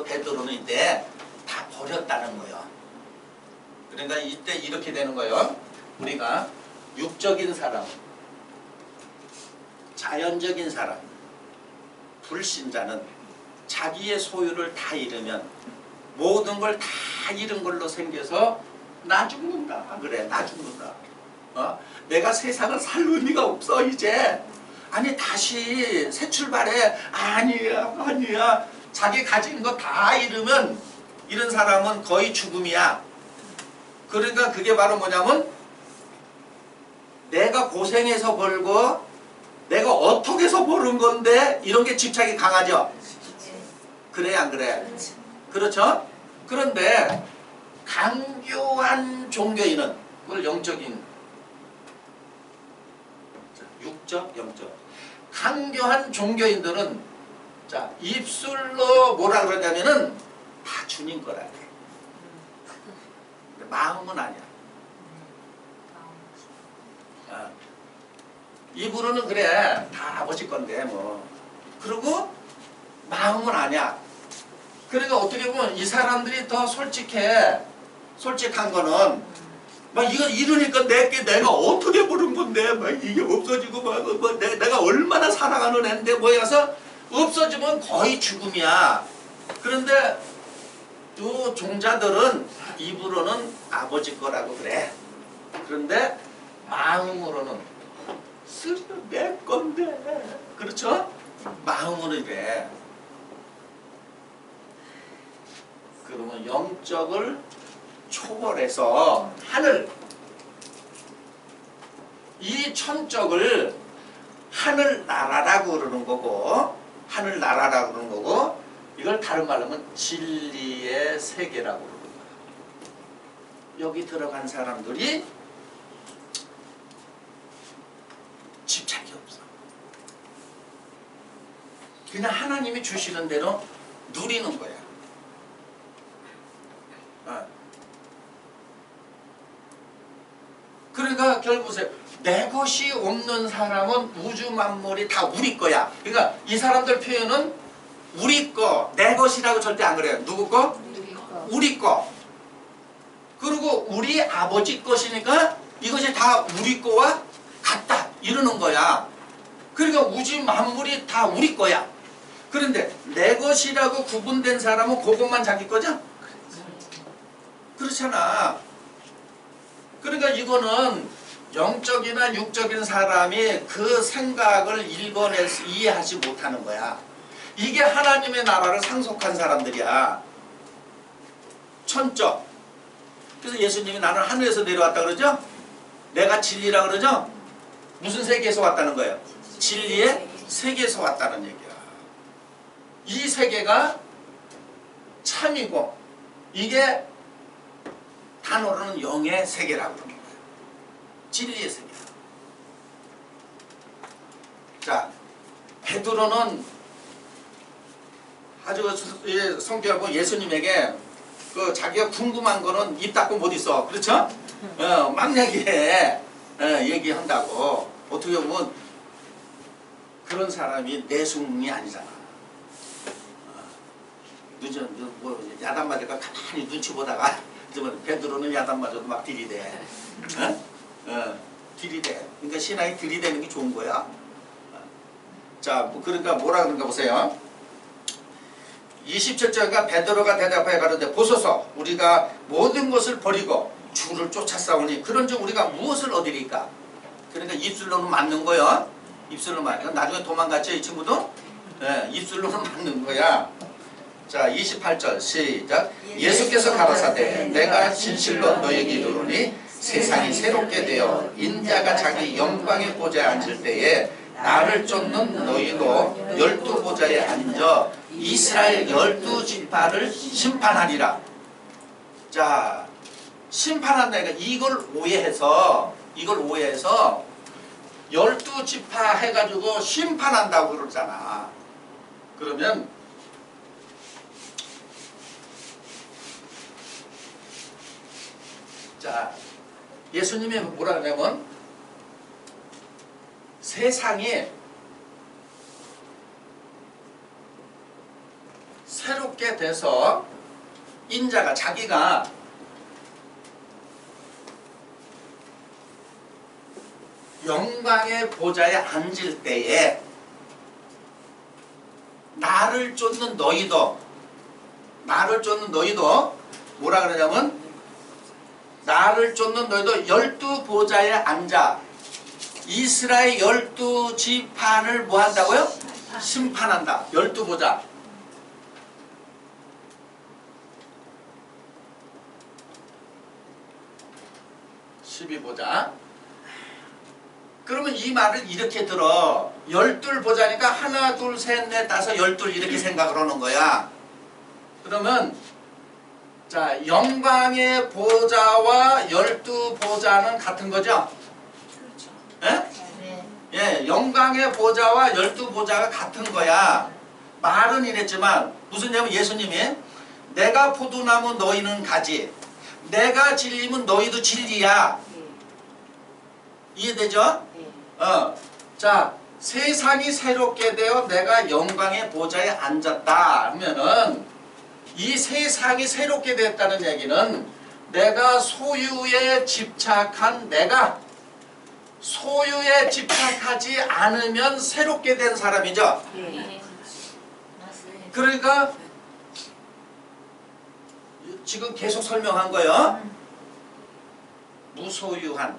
베드로는 이때 다 버렸다는 거예요. 그러니까 이때 이렇게 되는 거예요. 우리가 육적인 사람, 자연적인 사람, 불신자는 자기의 소유를 다 잃으면 모든 걸 다 잃은 걸로 생겨서 나 죽는다. 그래, 나 죽는다. 내가 세상을 살 의미가 없어 이제. 아니 다시 새 출발해. 아니야. 자기 가진 거 다 잃으면 이런 사람은 거의 죽음이야. 그러니까 그게 바로 뭐냐면 내가 고생해서 벌고 내가 어떻게 해서 버는 건데 이런 게 집착이 강하죠. 그래 안 그래? 그렇죠? 그런데 강교한 종교인은 그걸 영적인 육적, 영적 강교한 종교인들은 자 입술로 뭐라 그러냐면은 다 주님 거라 그래. 근데 마음은 아니야. 입으로는 그래 다 아버지 건데 뭐 그리고 마음은 아니야. 그러니까 어떻게 보면 이 사람들이 더 솔직한 거는 막 이거 이러니까 내가 어떻게 부른 건데 막 이게 없어지고 막 내가 얼마나 사랑하는 애인데 뭐 해서 없어지면 거의 죽음이야. 그런데 또 종자들은 입으로는 아버지 거라고 그래. 그런데 마음으로는 쓰려 내 건데. 그렇죠? 마음으로 이래. 그러면 영적을 초월해서 하늘 이 천적을 하늘나라라고 그러는 거고 하늘나라라고 그러는 거고 이걸 다른 말로 하면 진리의 세계라고 그러는 거야. 여기 들어간 사람들이 집착이 없어. 그냥 하나님이 주시는 대로 누리는 거야. 그러니까 결국 보세요. 내 것이 없는 사람은 우주 만물이 다 우리 거야. 그러니까 이 사람들 표현은 우리 거, 내 것이라고 절대 안 그래요. 누구 거? 우리 거. 그리고 우리 아버지 것이니까 이것이 다 우리 거와 같다 이러는 거야. 그러니까 우주 만물이 다 우리 거야. 그런데 내 것이라고 구분된 사람은 그것만 자기 거죠? 그렇잖아. 그러니까 이거는 영적이나 육적인 사람이 그 생각을 읽어내서 이해하지 못하는 거야. 이게 하나님의 나라를 상속한 사람들이야. 천적. 그래서 예수님이 나는 하늘에서 내려왔다 그러죠? 내가 진리라 그러죠? 무슨 세계에서 왔다는 거예요? 진리의 세계에서 왔다는 얘기야. 이 세계가 참이고 이게 단어로는 영의 세계라고 그러는 거예요. 진리의 세계. 자, 베드로는 아주 성격하고 예수님에게 그 자기가 궁금한 거는 입 닫고 못 있어. 그렇죠? 막 얘기해. 얘기한다고. 어떻게 보면 그런 사람이 내숭이 아니잖아. 뭐 야단 맞을까 가만히 눈치 보다가 베드로는 야단 맞아도 막 들이대. 들이대. 그러니까 신앙이 들이대는 게 좋은 거야. 자, 그러니까 뭐라 그런가 보세요. 27절가 베드로가 대답하여 가로되 보소서 우리가 모든 것을 버리고 주를 쫓아싸우니 그런즉 우리가 무엇을 얻으리까? 그러니까 입술로는 맞는 거야. 입술로 맞는. 나중에 도망갔죠 이 친구도? 네, 입술로는 맞는 거야. 자 28절 시작. 예수께서 가라사대 내가 진실로 너에게 이르노니 세상이 새롭게 되어 인자가 자기 영광의 보좌에 앉을 때에 나를 쫓는 너희도 12보좌에 앉아 이스라엘 12지파를 심판하리라. 자, 심판한다. 그러니까 이걸 오해해서 12지파 해가지고 심판한다고 그러잖아. 그러면 자, 예수님이 뭐라 그러냐면 세상이 새롭게 돼서 인자가 자기가 영광의 보좌에 앉을 때에 나를 쫓는 너희도 뭐라 그러냐면 나를 쫓는 너희도 12보좌에 앉아 이스라엘 12지파를 뭐 한다고요? 심판한다. 12보좌. 12보좌. 그러면 이 말을 이렇게 들어. 12보좌니까 하나 둘 셋 넷 다섯 12 이렇게 생각을 하는 거야. 그러면 자 영광의 보좌와 12보좌는 같은 거죠? 그렇죠. 예? 네. 예, 영광의 보좌와 12보좌가 같은 거야. 말은 이랬지만 무슨 얘기냐면 예수님이 내가 포도나무 너희는 가지 내가 진리면 너희도 진리야. 이해되죠? 자 세상이 새롭게 되어 내가 영광의 보좌에 앉았다 하면은 이 세상이 새롭게 됐다는 얘기는 내가 소유에 집착한 내가 소유에 집착하지 않으면 새롭게 된 사람이죠. 네. 그러니까 지금 계속 설명한 거예요. 무소유한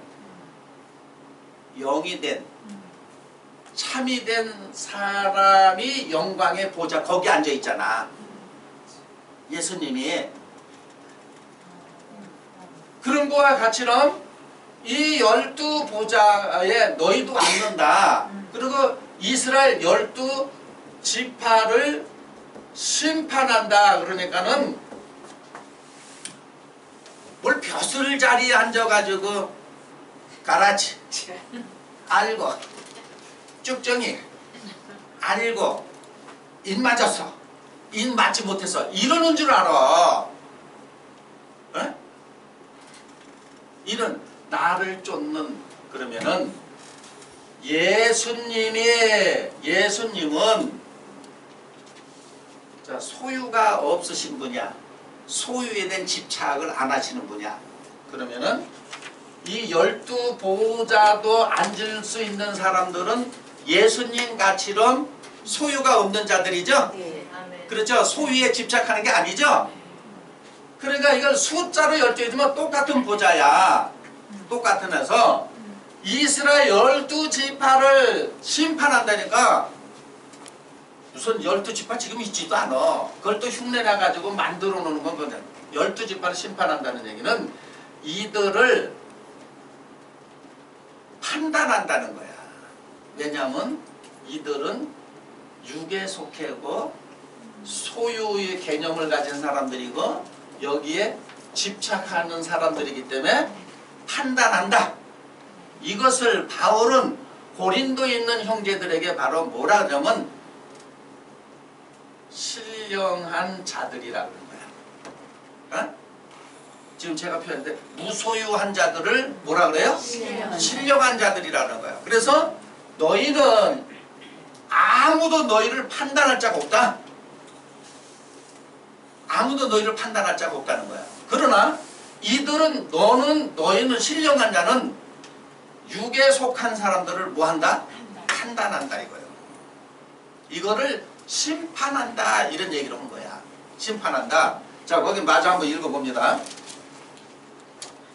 영이 된 참이 된 사람이 영광의 보좌 거기 앉아 있잖아. 예수님이 그런 거와 같이럼 이 12보좌에 너희도 앉는다. 그리고 이스라엘 12지파를 심판한다. 그러니까는 뭘 벼슬 자리에 앉아가지고 가라치 알고 쭉정이 알고 인 맞았어 인 맞지 못해서 이러는 줄 알아. 에? 이런 나를 쫓는 그러면은 예수님은 자 소유가 없으신 분이야. 소유에 대한 집착을 안 하시는 분이야. 그러면은 이 12 보호자도 앉을 수 있는 사람들은 예수님 같이럼 소유가 없는 자들이죠. 네. 아멘. 그렇죠. 소유에 집착하는 게 아니죠. 그러니까 이걸 숫자로 12지만 똑같은 보좌야. 똑같은 해서 이스라엘 12지파를 심판한다니까 무슨 12지파 지금 있지도 않아. 그걸 또 흉내내가지고 만들어 놓는 거거든. 12지파를 심판한다는 얘기는 이들을 판단한다는 거야. 왜냐하면 이들은 육에 속해고 소유의 개념을 가진 사람들이고 여기에 집착하는 사람들이기 때문에 판단한다. 이것을 바울은 고린도에 있는 형제들에게 바로 뭐라 하냐면 신령한 자들이라고 하는 거야. 어? 지금 제가 표현했는데 무소유한 자들을 뭐라 그래요? 신령한 자들이라는 거야. 그래서 너희는 아무도 너희를 판단할 자가 없다. 아무도 너희를 판단할 자가 없다는 거야. 그러나 이들은 너희는 신령한 자는 육에 속한 사람들을 뭐한다? 판단한다 이거예요. 이거를 심판한다 이런 얘기를 한 거야. 심판한다. 자 거기 마저 한번 읽어봅니다.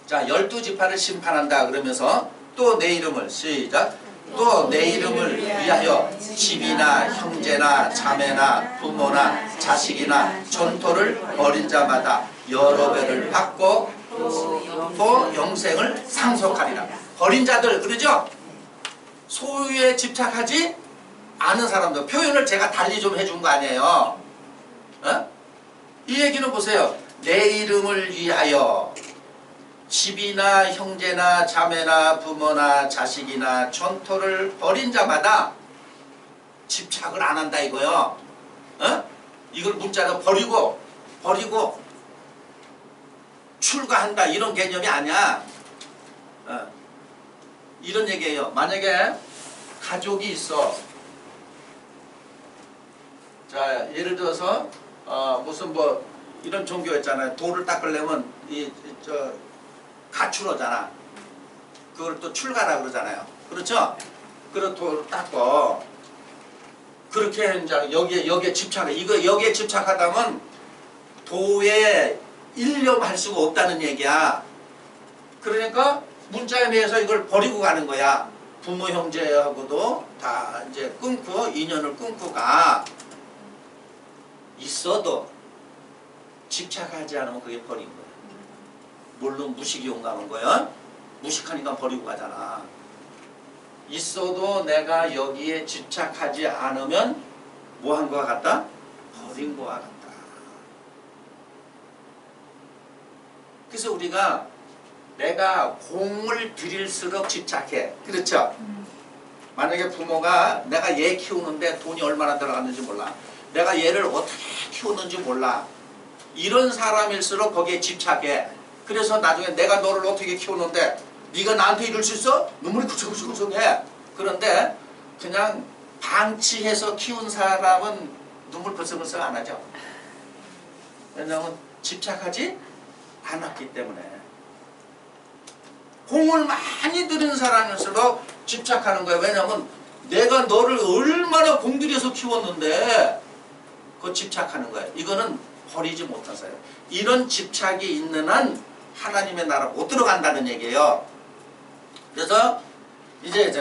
자 12지파를 심판한다 그러면서 또 내 이름을 시작. 또 내 이름을 위하여 집이나 형제나 자매나 부모나 자식이나 전토를 벌인 자마다 여러 배를 받고 또 영생을 상속하리라. 버린 자들 그러죠? 소유에 집착하지 않은 사람들. 표현을 제가 달리 좀 해준 거 아니에요. 어? 이 얘기는 보세요. 내 이름을 위하여 집이나 형제나 자매나 부모나 자식이나 전토를 벌인 자마다 집착을 안 한다 이거요. 어? 이걸 문자로 버리고 출가한다 이런 개념이 아니야. 어. 이런 얘기예요. 만약에 가족이 있어. 자 예를 들어서 무슨 뭐 이런 종교 있잖아요. 돌을 닦으려면 가출하잖아. 그걸 또 출가라 그러잖아요. 그렇죠? 그래서 돌을 닦고 그렇게 이제 여기에 집착해. 여기에 집착하다면 도에 일념할 수가 없다는 얘기야. 그러니까 문자에 대해서 이걸 버리고 가는 거야. 부모 형제하고도 다 이제 인연을 끊고 가. 있어도 집착하지 않으면 그게 버린 거야. 물론 무식이 용감한 거야. 무식하니까 버리고 가잖아. 있어도 내가 여기에 집착하지 않으면 뭐 한 거와 같다? 버린 거와 같다. 그래서 우리가 내가 공을 들일수록 집착해. 그렇죠? 만약에 부모가 내가 얘 키우는데 돈이 얼마나 들어갔는지 몰라. 내가 얘를 어떻게 키우는지 몰라. 이런 사람일수록 거기에 집착해. 그래서 나중에 내가 너를 어떻게 키우는데 네가 나한테 이럴 수 있어? 눈물이 구석구석해. 그런데 그냥 방치해서 키운 사람은 눈물 벌썩벌썩 안 하죠. 왜냐하면 집착하지 않았기 때문에. 공을 많이 들인 사람일수록 집착하는 거야. 왜냐하면 내가 너를 얼마나 공들여서 키웠는데 그거 집착하는 거야. 이거는 버리지 못하세요. 이런 집착이 있는 한 하나님의 나라 못 들어간다는 얘기예요. 그래서 이제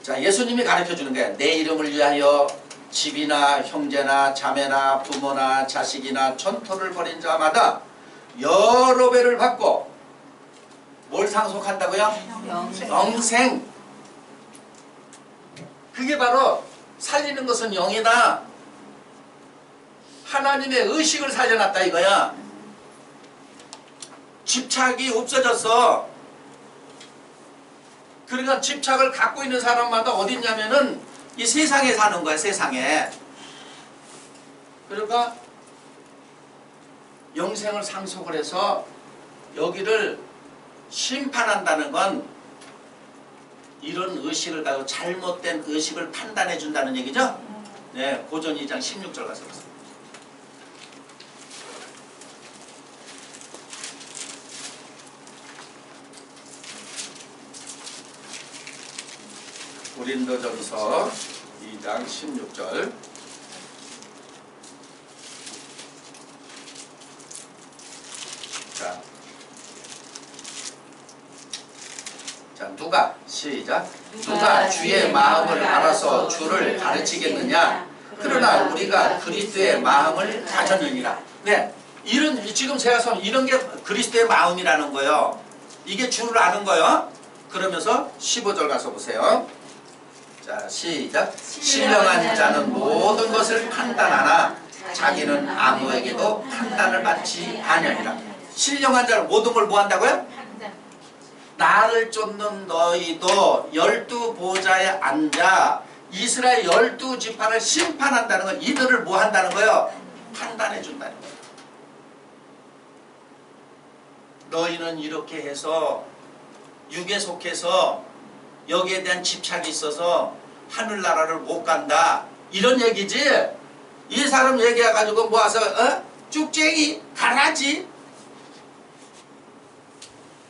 자 예수님이 가르쳐주는 게 내 이름을 위하여 집이나 형제나 자매나 부모나 자식이나 전토를 벌인 자마다 여러 배를 받고 뭘 상속한다고요? 영생. 그게 바로 살리는 것은 영이다. 하나님의 의식을 살려놨다 이거야. 집착이 없어졌어. 그러니까 집착을 갖고 있는 사람마다 어디 있냐면은 이 세상에 사는 거야. 세상에. 그러니까 영생을 상속을 해서 여기를 심판한다는 건 이런 의식을 가지고 잘못된 의식을 판단해 준다는 얘기죠. 네, 고전 2장 16절 가서 보세요. 고린도전서 2장 16절. 자, 누가 시작. 누가 주의 마음을 알아서 주를 가르치겠느냐? 그러나 우리가 그리스도의 마음을 가졌느니라. 네, 이런 지금 제가 선 이런 게 그리스도의 마음이라는 거예요. 이게 주를 아는 거예요. 그러면서 15절 가서 보세요. 자, 시작. 신령한 자는 모든 것을 판단하나 자기는 아무에게도 판단을 받지 아니하니라. 신령한 자는 모든 걸 뭐 한다고요? 나를 쫓는 너희도 12보좌에 앉아 이스라엘 12지파를 심판한다는 건 이들을 뭐 한다는 거예요? 판단해 준다는 거예요. 너희는 이렇게 해서 육에 속해서 여기에 대한 집착이 있어서 하늘나라를 못 간다. 이런 얘기지. 이 사람 얘기해가지고 모아서 쭉쟁이 가라지.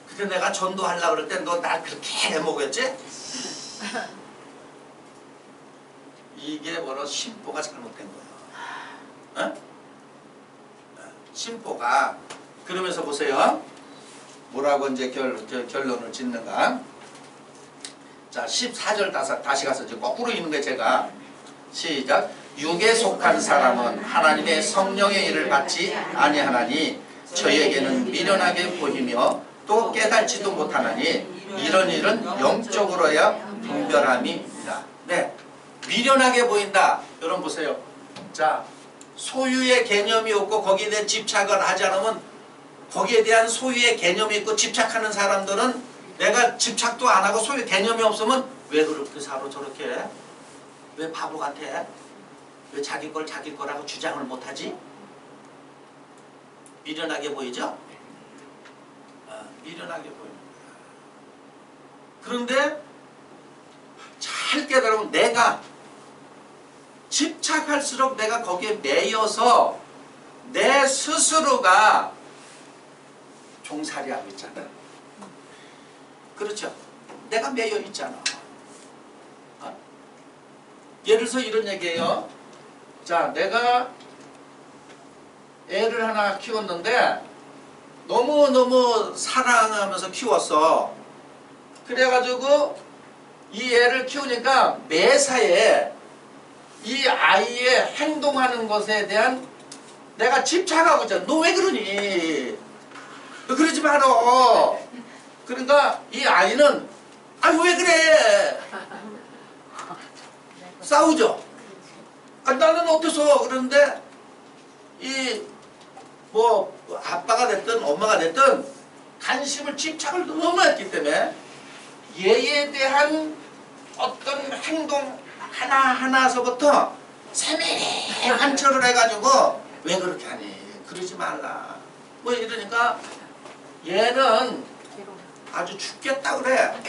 근데 내가 전도하려고 그럴 때 너 날 그렇게 해먹었지? 이게 바로 심보가 잘못된 거야. 심보가. 그러면서 보세요. 뭐라고 이제 결론을 짓는가? 자, 14절 다시 가서 지금 거꾸로 읽는 거예요, 제가. 시작. 육에 속한 사람은 하나님의 성령의 일을 받지 아니하나니 저에게는 미련하게 보이며 또 깨닫지도 못하나니 이런 일은 영적으로야 분별함이다. 네, 미련하게 보인다. 여러분 보세요. 자, 소유의 개념이 없고 거기에 대한 집착을 하지 않으면 거기에 대한 소유의 개념이 있고 집착하는 사람들은 내가 집착도 안 하고 소유 개념이 없으면 왜 그렇게 살아 저렇게 해? 왜 바보 같아? 왜 자기 걸 자기 거라고 주장을 못하지? 미련하게 보이죠? 미련하게 보입니다. 그런데 잘 깨달으면 내가 집착할수록 내가 거기에 매여서 내 스스로가 종살이하고 있잖아. 그렇죠? 내가 매여 있잖아. 예를 들어서 이런 얘기예요. 자, 내가 애를 하나 키웠는데 너무너무 사랑하면서 키웠어. 그래가지고 이 애를 키우니까 매사에 이 아이의 행동하는 것에 대한 내가 집착하고 있잖아. 너 왜 그러니? 너 그러지 마라. 그러니까 이 아이는 아유 왜 그래? 싸우죠. 나는 어때서? 그런데 이 뭐 아빠가 됐든 엄마가 됐든 관심을 집착을 너무 했기 때문에 얘에 대한 어떤 행동 하나하나서부터 세밀히 관철을 해가지고 왜 그렇게 하니? 그러지 말라. 뭐 이러니까 얘는 아주 죽겠다 그래.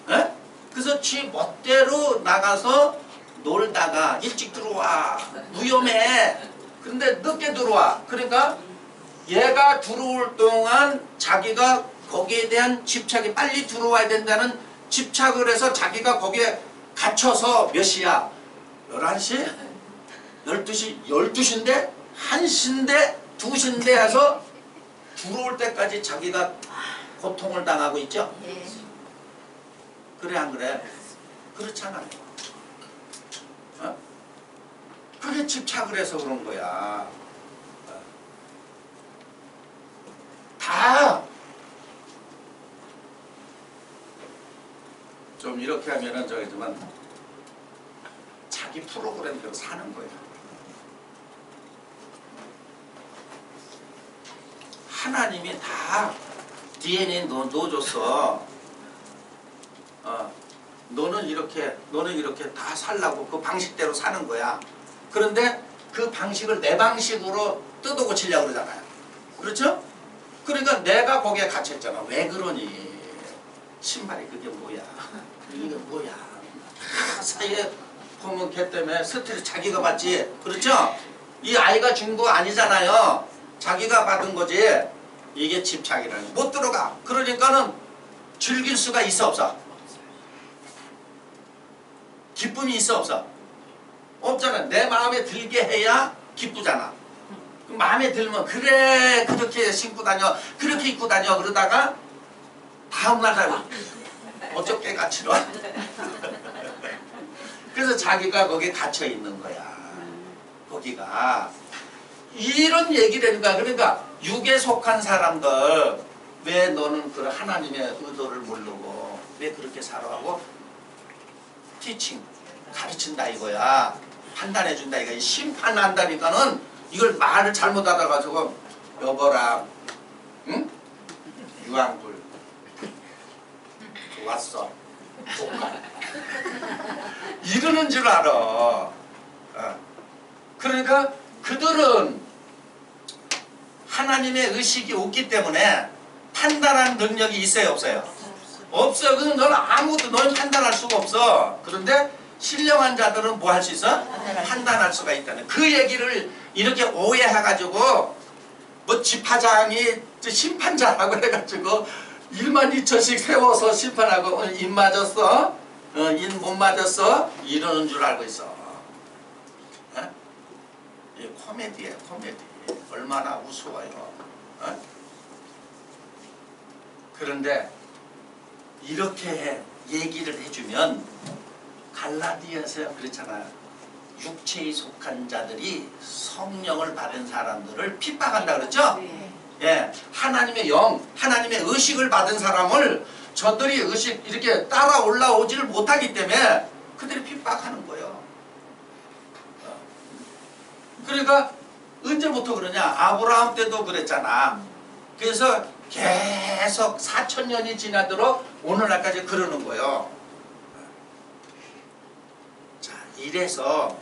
에? 그래서 지 멋대로 나가서 놀다가 일찍 들어와. 위험해. 근데 늦게 들어와. 그러니까 얘가 들어올 동안 자기가 거기에 대한 집착이 빨리 들어와야 된다는 집착을 해서 자기가 거기에 갇혀서 몇 시야? 11시? 12시? 12시인데? 1시인데? 2시인데 해서 들어올 때까지 자기가 고통을 당하고 있죠? 그래 안 그래? 그렇잖아요. 그게 집착을 해서 그런 거야. 다 좀 이렇게 하면은 저기지만 자기 프로그램대로 사는 거야. 하나님이 다 DNA 넣어줬어. 너는 이렇게 다 살라고 그 방식대로 사는 거야. 그런데 그 방식을 내 방식으로 뜯어 고치려고 그러잖아요. 그렇죠? 그러니까 내가 거기에 갇혔잖아. 왜 그러니? 신발이 그게 뭐야? 이게 뭐야? 다 사이에 보면 걔 때문에 스트레스 자기가 받지. 그렇죠? 이 아이가 준 거 아니잖아요. 자기가 받은 거지. 이게 집착이라는 거. 못 들어가. 그러니까는 즐길 수가 있어 없어? 기쁨이 있어 없어? 없잖아. 내 마음에 들게 해야 기쁘잖아. 마음에 들면 그래 그렇게 신고 다녀 그렇게 입고 다녀 그러다가 다음날 다 어저께 같이 와. 그래서 자기가 거기에 갇혀 있는 거야. 거기가 이런 얘기를 하는 거야. 그러니까 육에 속한 사람들 왜 너는 그 하나님의 의도를 모르고 왜 그렇게 살아가고 티칭 가르친다 이거야. 판단해 준다 이거야. 심판한다니까는 이걸 말을 잘못하다 가지고 여보라 응? 유황불 좋았어 볶아 이러는 줄 알아. 그러니까 그들은 하나님의 의식이 없기 때문에 판단하는 능력이 있어요 없어요? 없어. 그럼 너는 아무것도 너는 판단할 수가 없어. 그런데 신령한 자들은 뭐 할 수 있어? 판단할 수가 있다는 그 얘기를 이렇게 오해해가지고 뭐 지파장이 심판자라고 해가지고 1만 2천씩 세워서 심판하고 인 맞았어? 인 못 맞았어? 이러는 줄 알고 있어. 어? 이 코미디야 코미디. 얼마나 우스워요. 어? 그런데 이렇게 얘기를 해주면 갈라디아서 그렇잖아요. 육체에 속한 자들이 성령을 받은 사람들을 핍박한다 그랬죠? 네. 예, 하나님의 영, 하나님의 의식을 받은 사람을 저들이 의식 이렇게 따라 올라오지를 못하기 때문에 그들이 핍박하는 거예요. 그러니까 언제부터 그러냐? 아브라함 때도 그랬잖아. 그래서 계속 4,000년이 지나도록 오늘날까지 그러는 거예요. 자, 이래서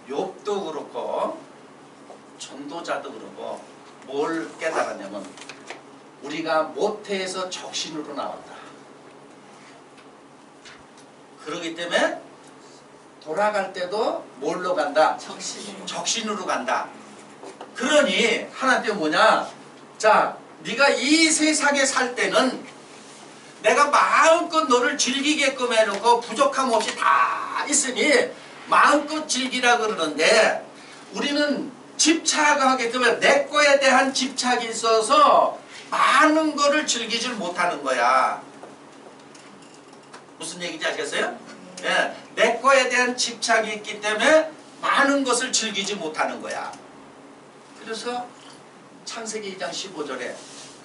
욥도 그렇고 전도자도 그러고 뭘 깨달았냐면 우리가 모태에서 적신으로 나왔다. 그렇기 때문에 돌아갈 때도 뭘로 간다? 적신으로 간다. 그러니 하나님 뭐냐? 자, 네가 이 세상에 살 때는 내가 마음껏 너를 즐기게끔 해놓고 부족함 없이 다 있으니 마음껏 즐기라 그러는데 우리는 집착을 하기 때문에 내 거에 대한 집착이 있어서 많은 거를 즐기질 못하는 거야. 무슨 얘기인지 아시겠어요? 예, 내 거에 대한 집착이 있기 때문에 많은 것을 즐기지 못하는 거야. 그래서 창세기 2장 15절에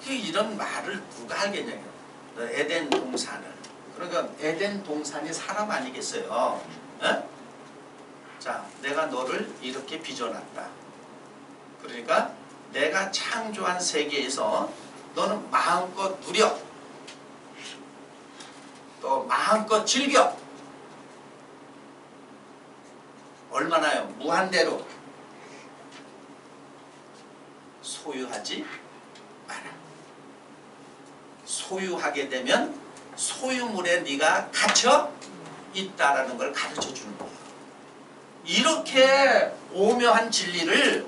이런 말을 누가 하겠냐고요. 에덴 동산을. 그러니까 에덴 동산이 사람 아니겠어요? 예? 자, 내가 너를 이렇게 빚어놨다. 그러니까 내가 창조한 세계에서 너는 마음껏 누려. 또 마음껏 즐겨. 얼마나요? 무한대로. 소유하지 마라. 소유하게 되면 소유물에 네가 갇혀 있다라는 걸 가르쳐 주는 거예요. 이렇게 오묘한 진리를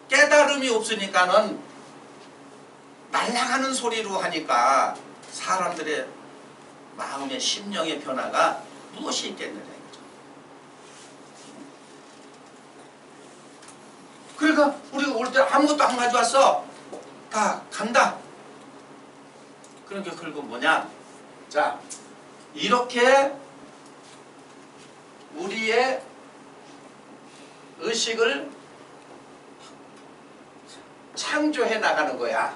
깨달음이 없으니까는 날아가는 소리로 하니까 사람들의 마음의 심령의 변화가 무엇이 있겠느냐 이거죠. 그러니까 우리가 올 때 아무것도 안 가져왔어. 다 간다. 그러니까 결국 뭐냐? 자, 이렇게 우리의 의식을 창조해 나가는 거야.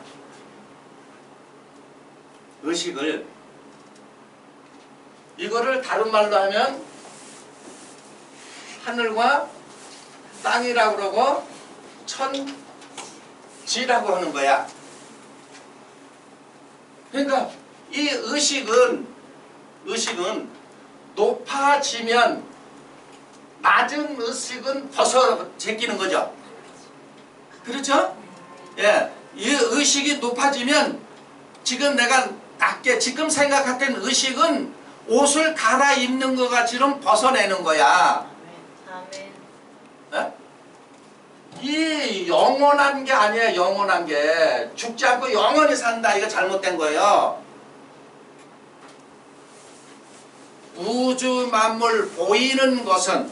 의식을. 이거를 다른 말로 하면 하늘과 땅이라고 그러고 천지라고 하는 거야. 그러니까 이 의식은 높아지면 낮은 의식은 벗어 제끼는 거죠. 그렇죠? 예, 이 의식이 높아지면 지금 내가 낮게 지금 생각했던 의식은 옷을 갈아입는 것 같이는 벗어내는 거야. 아멘. 예? 이 영원한 게 아니야. 영원한 게 죽지 않고 영원히 산다. 이거 잘못된 거예요. 우주 만물 보이는 것은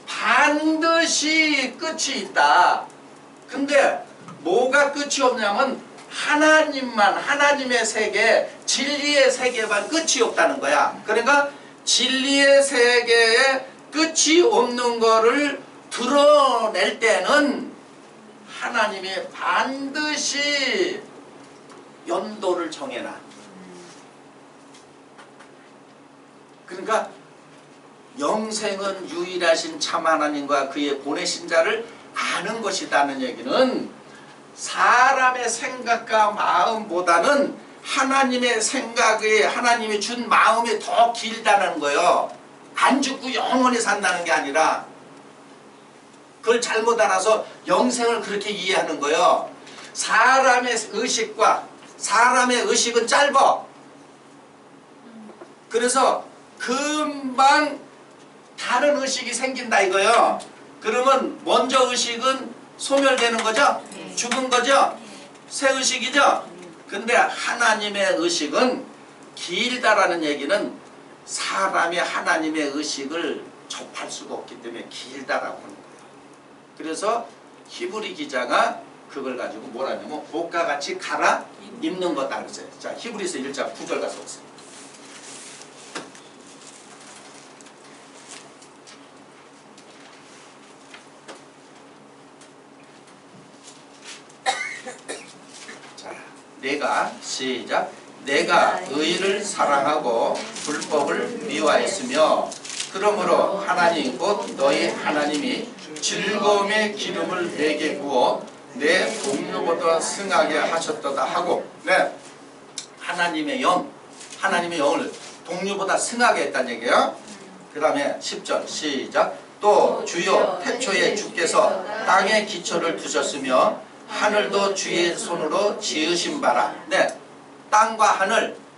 반드시 끝이 있다. 근데 뭐가 끝이 없냐면 하나님의 세계, 진리의 세계만 끝이 없다는 거야. 그러니까 진리의 세계에 끝이 없는 거를 드러낼 때는 하나님이 반드시 연도를 정해놔. 그러니까 영생은 유일하신 참 하나님과 그의 보내신 자를 아는 것이다는 얘기는 사람의 생각과 마음보다는 하나님의 생각에 하나님이 준 마음이 더 길다는 거예요. 안 죽고 영원히 산다는 게 아니라 그걸 잘못 알아서 영생을 그렇게 이해하는 거예요. 사람의 의식은 짧아. 그래서 금방 다른 의식이 생긴다 이거예요. 그러면 먼저 의식은 소멸되는 거죠? 죽은 거죠? 새 의식이죠? 근데 하나님의 의식은 길다라는 얘기는 사람이 하나님의 의식을 접할 수가 없기 때문에 길다라고 하는 거예요. 그래서 히브리 기자가 그걸 가지고 뭐라냐면 옷과 같이 갈아 입는 거다 그랬어요. 자, 히브리서 1장 9절 가서 보세요. 시작. 내가 의를 사랑하고 불법을 미워했으며 그러므로 하나님 곧 너희 하나님이 즐거움의 기름을 내게 부어 내 동료보다 승하게 하셨도다 하고, 네, 하나님의 영을 동료보다 승하게 했다는 얘기예요. 그 다음에 10절 시작. 또 주여 태초에 주께서 땅에 기초를 두셨으며 하늘도 주의 손으로 지으신 바라. 네, 땅과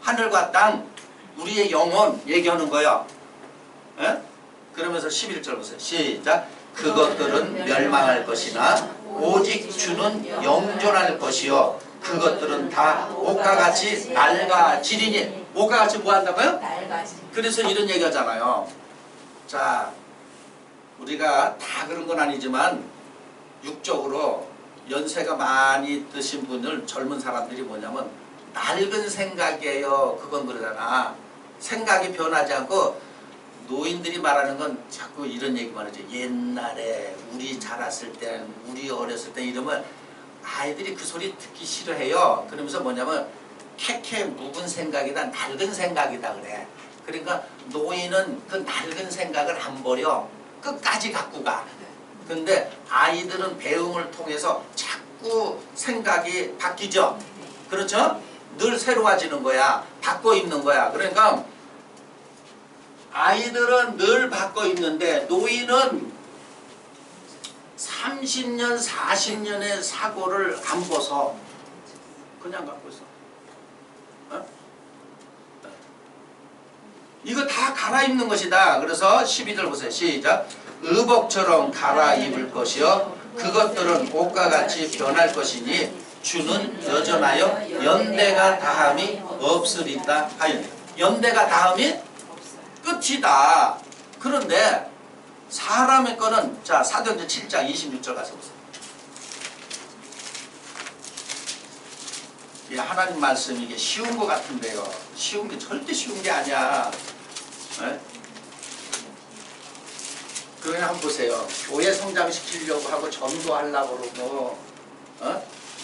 하늘과 땅, 우리의 영혼 얘기하는 거예요. 예? 그러면서 11절 보세요. 시작. 그것들은 멸망할 것이나 오직 주는 영존할 것이요 그것들은 다 옷과 같이 낡아지리니. 옷과 같이 뭐 한다고요? 낡아지리. 그래서 이런 얘기 하잖아요. 자, 우리가 다 그런 건 아니지만 육적으로 연세가 많이 드신 분들, 젊은 사람들이 뭐냐면 낡은 생각이에요. 그건 그러잖아. 생각이 변하지 않고 노인들이 말하는 건 자꾸 이런 얘기만 하죠. 옛날에 우리 자랐을 때, 우리 어렸을 때 이러면 아이들이 그 소리 듣기 싫어해요. 그러면서 뭐냐면 캐캐 묵은 생각이다, 낡은 생각이다 그래. 그러니까 노인은 그 낡은 생각을 안 버려. 끝까지 갖고 가. 근데 아이들은 배움을 통해서 자꾸 생각이 바뀌죠. 그렇죠? 늘 새로워지는 거야. 바꿔 입는 거야. 그러니까 아이들은 늘 바꿔 입는데 노인은 30년, 40년의 사고를 안 벗어. 그냥 갖고 있어. 어? 이거 다 갈아입는 것이다. 그래서 12절 보세요. 시작. 의복처럼 갈아입을 것이요 그것들은 옷과 같이 변할 것이니 주는 여전하여 연대가 다함이 없으리다 하여. 연대가 다함이 끝이다. 그런데 사람의 거는, 자, 사도행전 7장 26절 가서 보세요. 이 하나님 말씀 이게 쉬운 것 같은데요. 쉬운 게 절대 쉬운 게 아니야. 네? 그냥 한번 보세요. 교회 성장시키려고 하고 전도하려고 그러고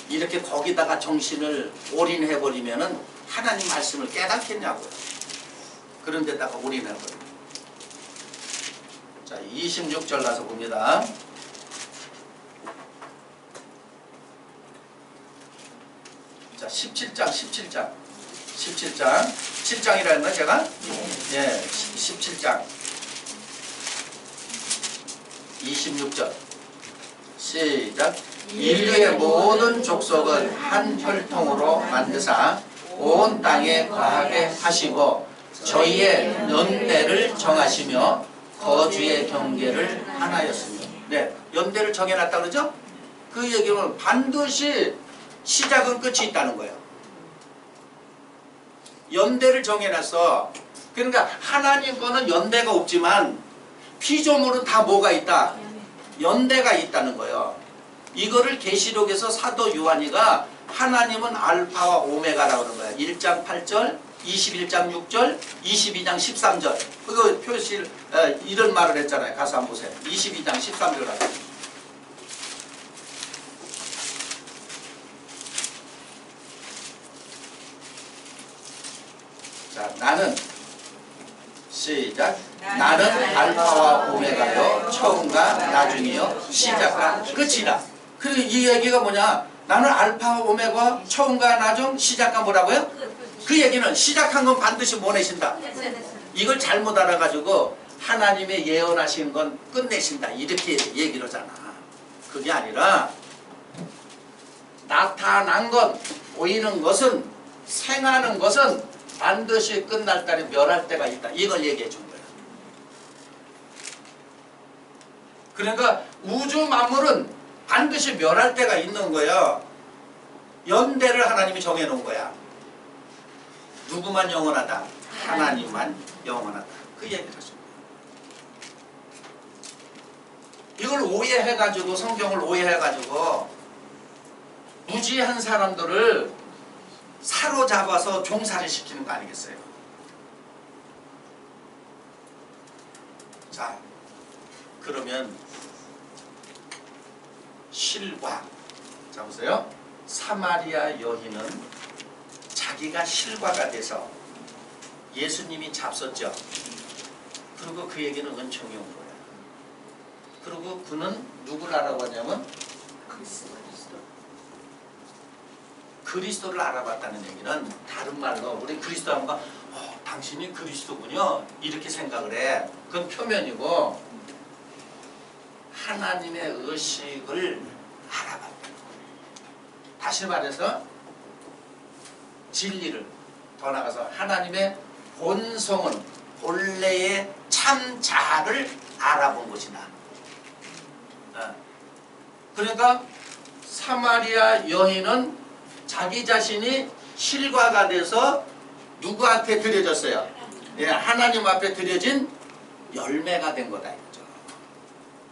이렇게 거기다가 정신을 올인해버리면은 하나님 말씀을 깨닫겠냐고요. 그런 데다가 올인해버려요. 자, 26절 가서 봅니다. 자, 17장 7장이라 했나 제가? 예, 17장 26절 시작. 인류의 모든 족속은 한 혈통으로 만드사 온 땅에 거하게 하시고 저희의 연대를 정하시며 거주의 경계를 하나였으며. 네, 연대를 정해놨다 그러죠? 그 얘기는 반드시 시작은 끝이 있다는 거예요. 연대를 정해놨어. 그러니까 하나님 거는 연대가 없지만 피조물은 다 뭐가 있다? 연대가 있다는 거예요. 이거를 계시록에서 사도 요한이가 하나님은 알파와 오메가라고 그러는 거야. 1장 8절, 21장 6절, 22장 13절. 그거 표시를 이런 말을 했잖아요. 가서 한번 보세요. 22장 13절 가서. 자, 나는 시작. 나는 알파와 오메가요, 처음과 나중이요, 시작과 끝이라. 그리고 이 얘기가 뭐냐? 나는 알파와 오메가, 처음과 나중, 시작과 뭐라고요? 그 얘기는 시작한 건 반드시 못 내신다. 이걸 잘못 알아가지고 하나님의 예언하신 건 끝내신다. 이렇게 얘기를 하잖아. 그게 아니라 나타난 것, 보이는 것은, 생하는 것은 반드시 끝날 때에 멸할 때가 있다. 이걸 얘기해 준 거야. 그러니까 우주 만물은 반드시 멸할 때가 있는 거야. 연대를 하나님이 정해놓은 거야. 누구만 영원하다? 하나님만 영원하다. 그 얘기를 하십니다. 이걸 오해해가지고, 성경을 오해해가지고 무지한 사람들을 사로잡아서 종살이 시키는 거 아니겠어요? 자, 그러면 실과, 자 보세요. 사마리아 여인은 자기가 실과가 돼서 예수님이 잡섰죠. 그리고 그에게는 은총이 온 거야. 그리고 그는 누구를 알아봤냐면 그리스도를 알아봤다는 얘기는 다른 말로 우리 그리스도 하면 당신이 그리스도군요 이렇게 생각을 해. 그건 표면이고 하나님의 의식을 알아봤다. 다시 말해서 진리를 더 나가서 하나님의 본성은 본래의 참 자아를 알아본 것이다. 그러니까 사마리아 여인은 자기 자신이 실과가 돼서 누구한테 드려졌어요? 예, 하나님 앞에 드려진 열매가 된 거다 이거죠.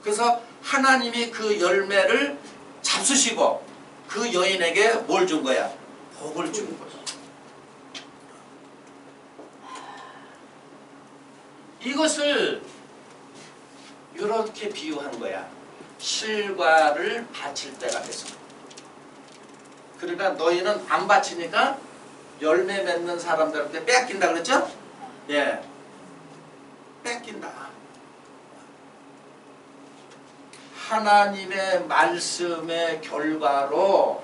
그래서 하나님이 그 열매를 잡수시고 그 여인에게 뭘 준 거야? 복을 준 거야. 이것을 이렇게 비유한 거야. 실과를 바칠 때가 돼서. 그러니까 너희는 안 바치니까 열매 맺는 사람들한테 뺏긴다 그랬죠? 예, 뺏긴다. 하나님의 말씀의 결과로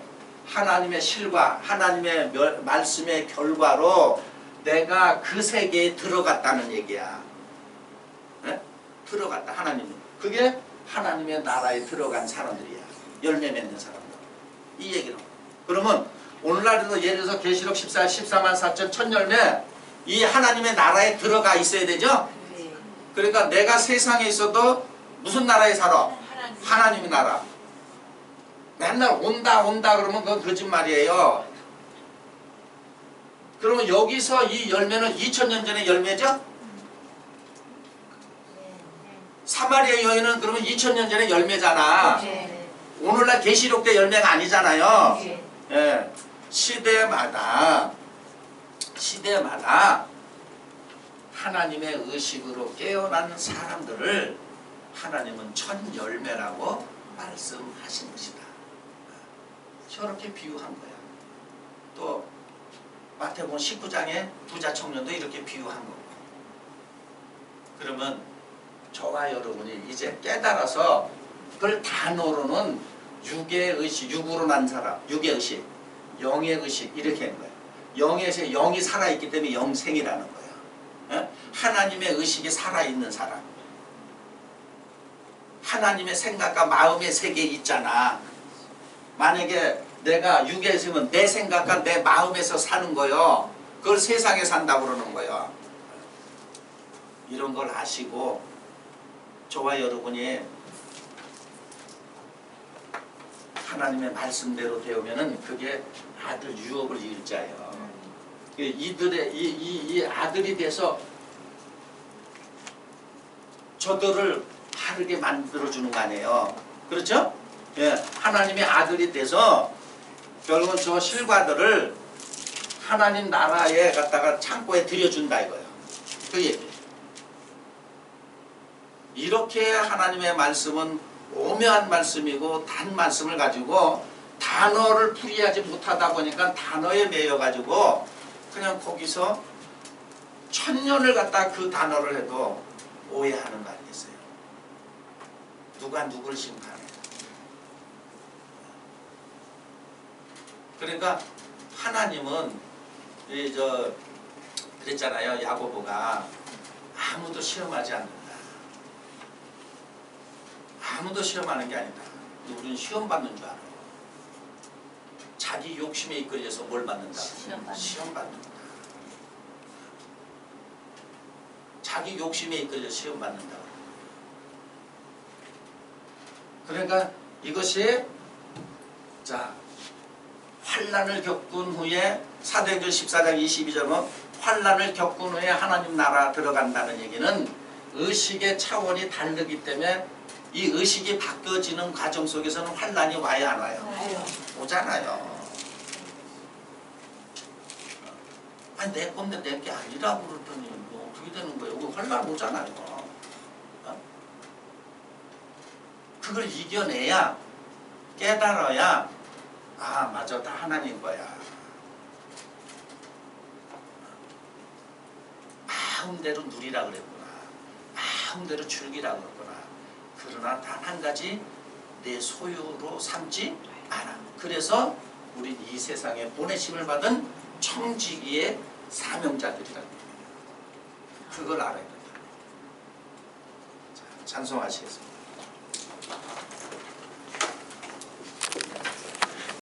하나님의 실과, 하나님의 말씀의 결과로 내가 그 세계에 들어갔다는 얘기야. 네? 들어갔다 하나님. 그게 하나님의 나라에 들어간 사람들이야. 열매 맺는 사람들. 이 얘기는. 그러면 오늘날에도 예를 들어서 계시록 14만 4천 천 열매 이 하나님의 나라에 들어가 있어야 되죠? 그러니까 내가 세상에 있어도 무슨 나라에 살아? 하나님의 나라. 맨날 온다 그러면 그건 거짓말이에요. 그러면 여기서 이 열매는 2000년 전의 열매죠? 사마리아 여인은 그러면 2000년 전의 열매잖아. 오늘날 계시록 때 열매가 아니잖아요. 예. 시대마다 하나님의 의식으로 깨어난 사람들을 하나님은 천 열매라고 말씀하신 것이다. 저렇게 비유한 거야. 또 마태복음 19장에 부자 청년도 이렇게 비유한 거고. 그러면 저와 여러분이 이제 깨달아서 그걸 단어로는 육의 의식, 육으로 난 사람, 육의 의식, 영의 의식 이렇게 한 거예요. 영에서 영이 살아있기 때문에 영생이라는 거예요. 예? 하나님의 의식이 살아있는 사람. 하나님의 생각과 마음의 세계에 있잖아. 만약에 내가 육에 있으면 내 생각과 내 마음에서 사는 거요. 그걸 세상에 산다고 그러는 거예요. 이런 걸 아시고 저와 여러분이 하나님의 말씀대로 되오면은 그게 아들 유업을 일자예요. 이 아들이 돼서 저들을 바르게 만들어주는 거 아니에요. 그렇죠? 예, 하나님의 아들이 돼서 결국은 저 실과들을 하나님 나라에 갖다가 창고에 들여준다 이거예요. 그 얘기예요. 이렇게 하나님의 말씀은 오묘한 말씀이고 단 말씀을 가지고 단어를 풀이하지 못하다 보니까 단어에 매여가지고 그냥 거기서 천년을 갖다 그 단어를 해도 오해하는 거 아니겠어요? 누가 누구를 심판해? 그러니까 하나님은 그랬잖아요. 야고보가 아무도 시험하지 않는다. 아무도 시험하는 게 아니다. 우리는 시험 받는 줄 알아. 자기 욕심에 이끌려서 뭘 받는다? 시험 받는다. 자기 욕심에 이끌려 시험 받는다. 그러니까 이것이 자 환난을 겪은 후에 사도행전 14장 22절은 환난을 겪은 후에 하나님 나라 들어간다는 얘기는 의식의 차원이 다르기 때문에 이 의식이 바뀌어지는 과정 속에서는 환난이 와야 안 와요? 오잖아요. 아니 내 건데 내 게 아니라고 그러더니 뭐 어떻게 되는 거예요? 환난 오잖아요. 그걸 이겨내야 깨달아야 아 맞아 다 하나님 거야. 마음대로 누리라 그랬구나. 마음대로 즐기라 그랬구나. 그러나 단 한 가지 내 소유로 삼지 않아. 그래서 우린 이 세상에 보내심을 받은 청지기의 사명자들이라는 겁니다. 그걸 알아야 된다. 자, 찬송하시겠습니다.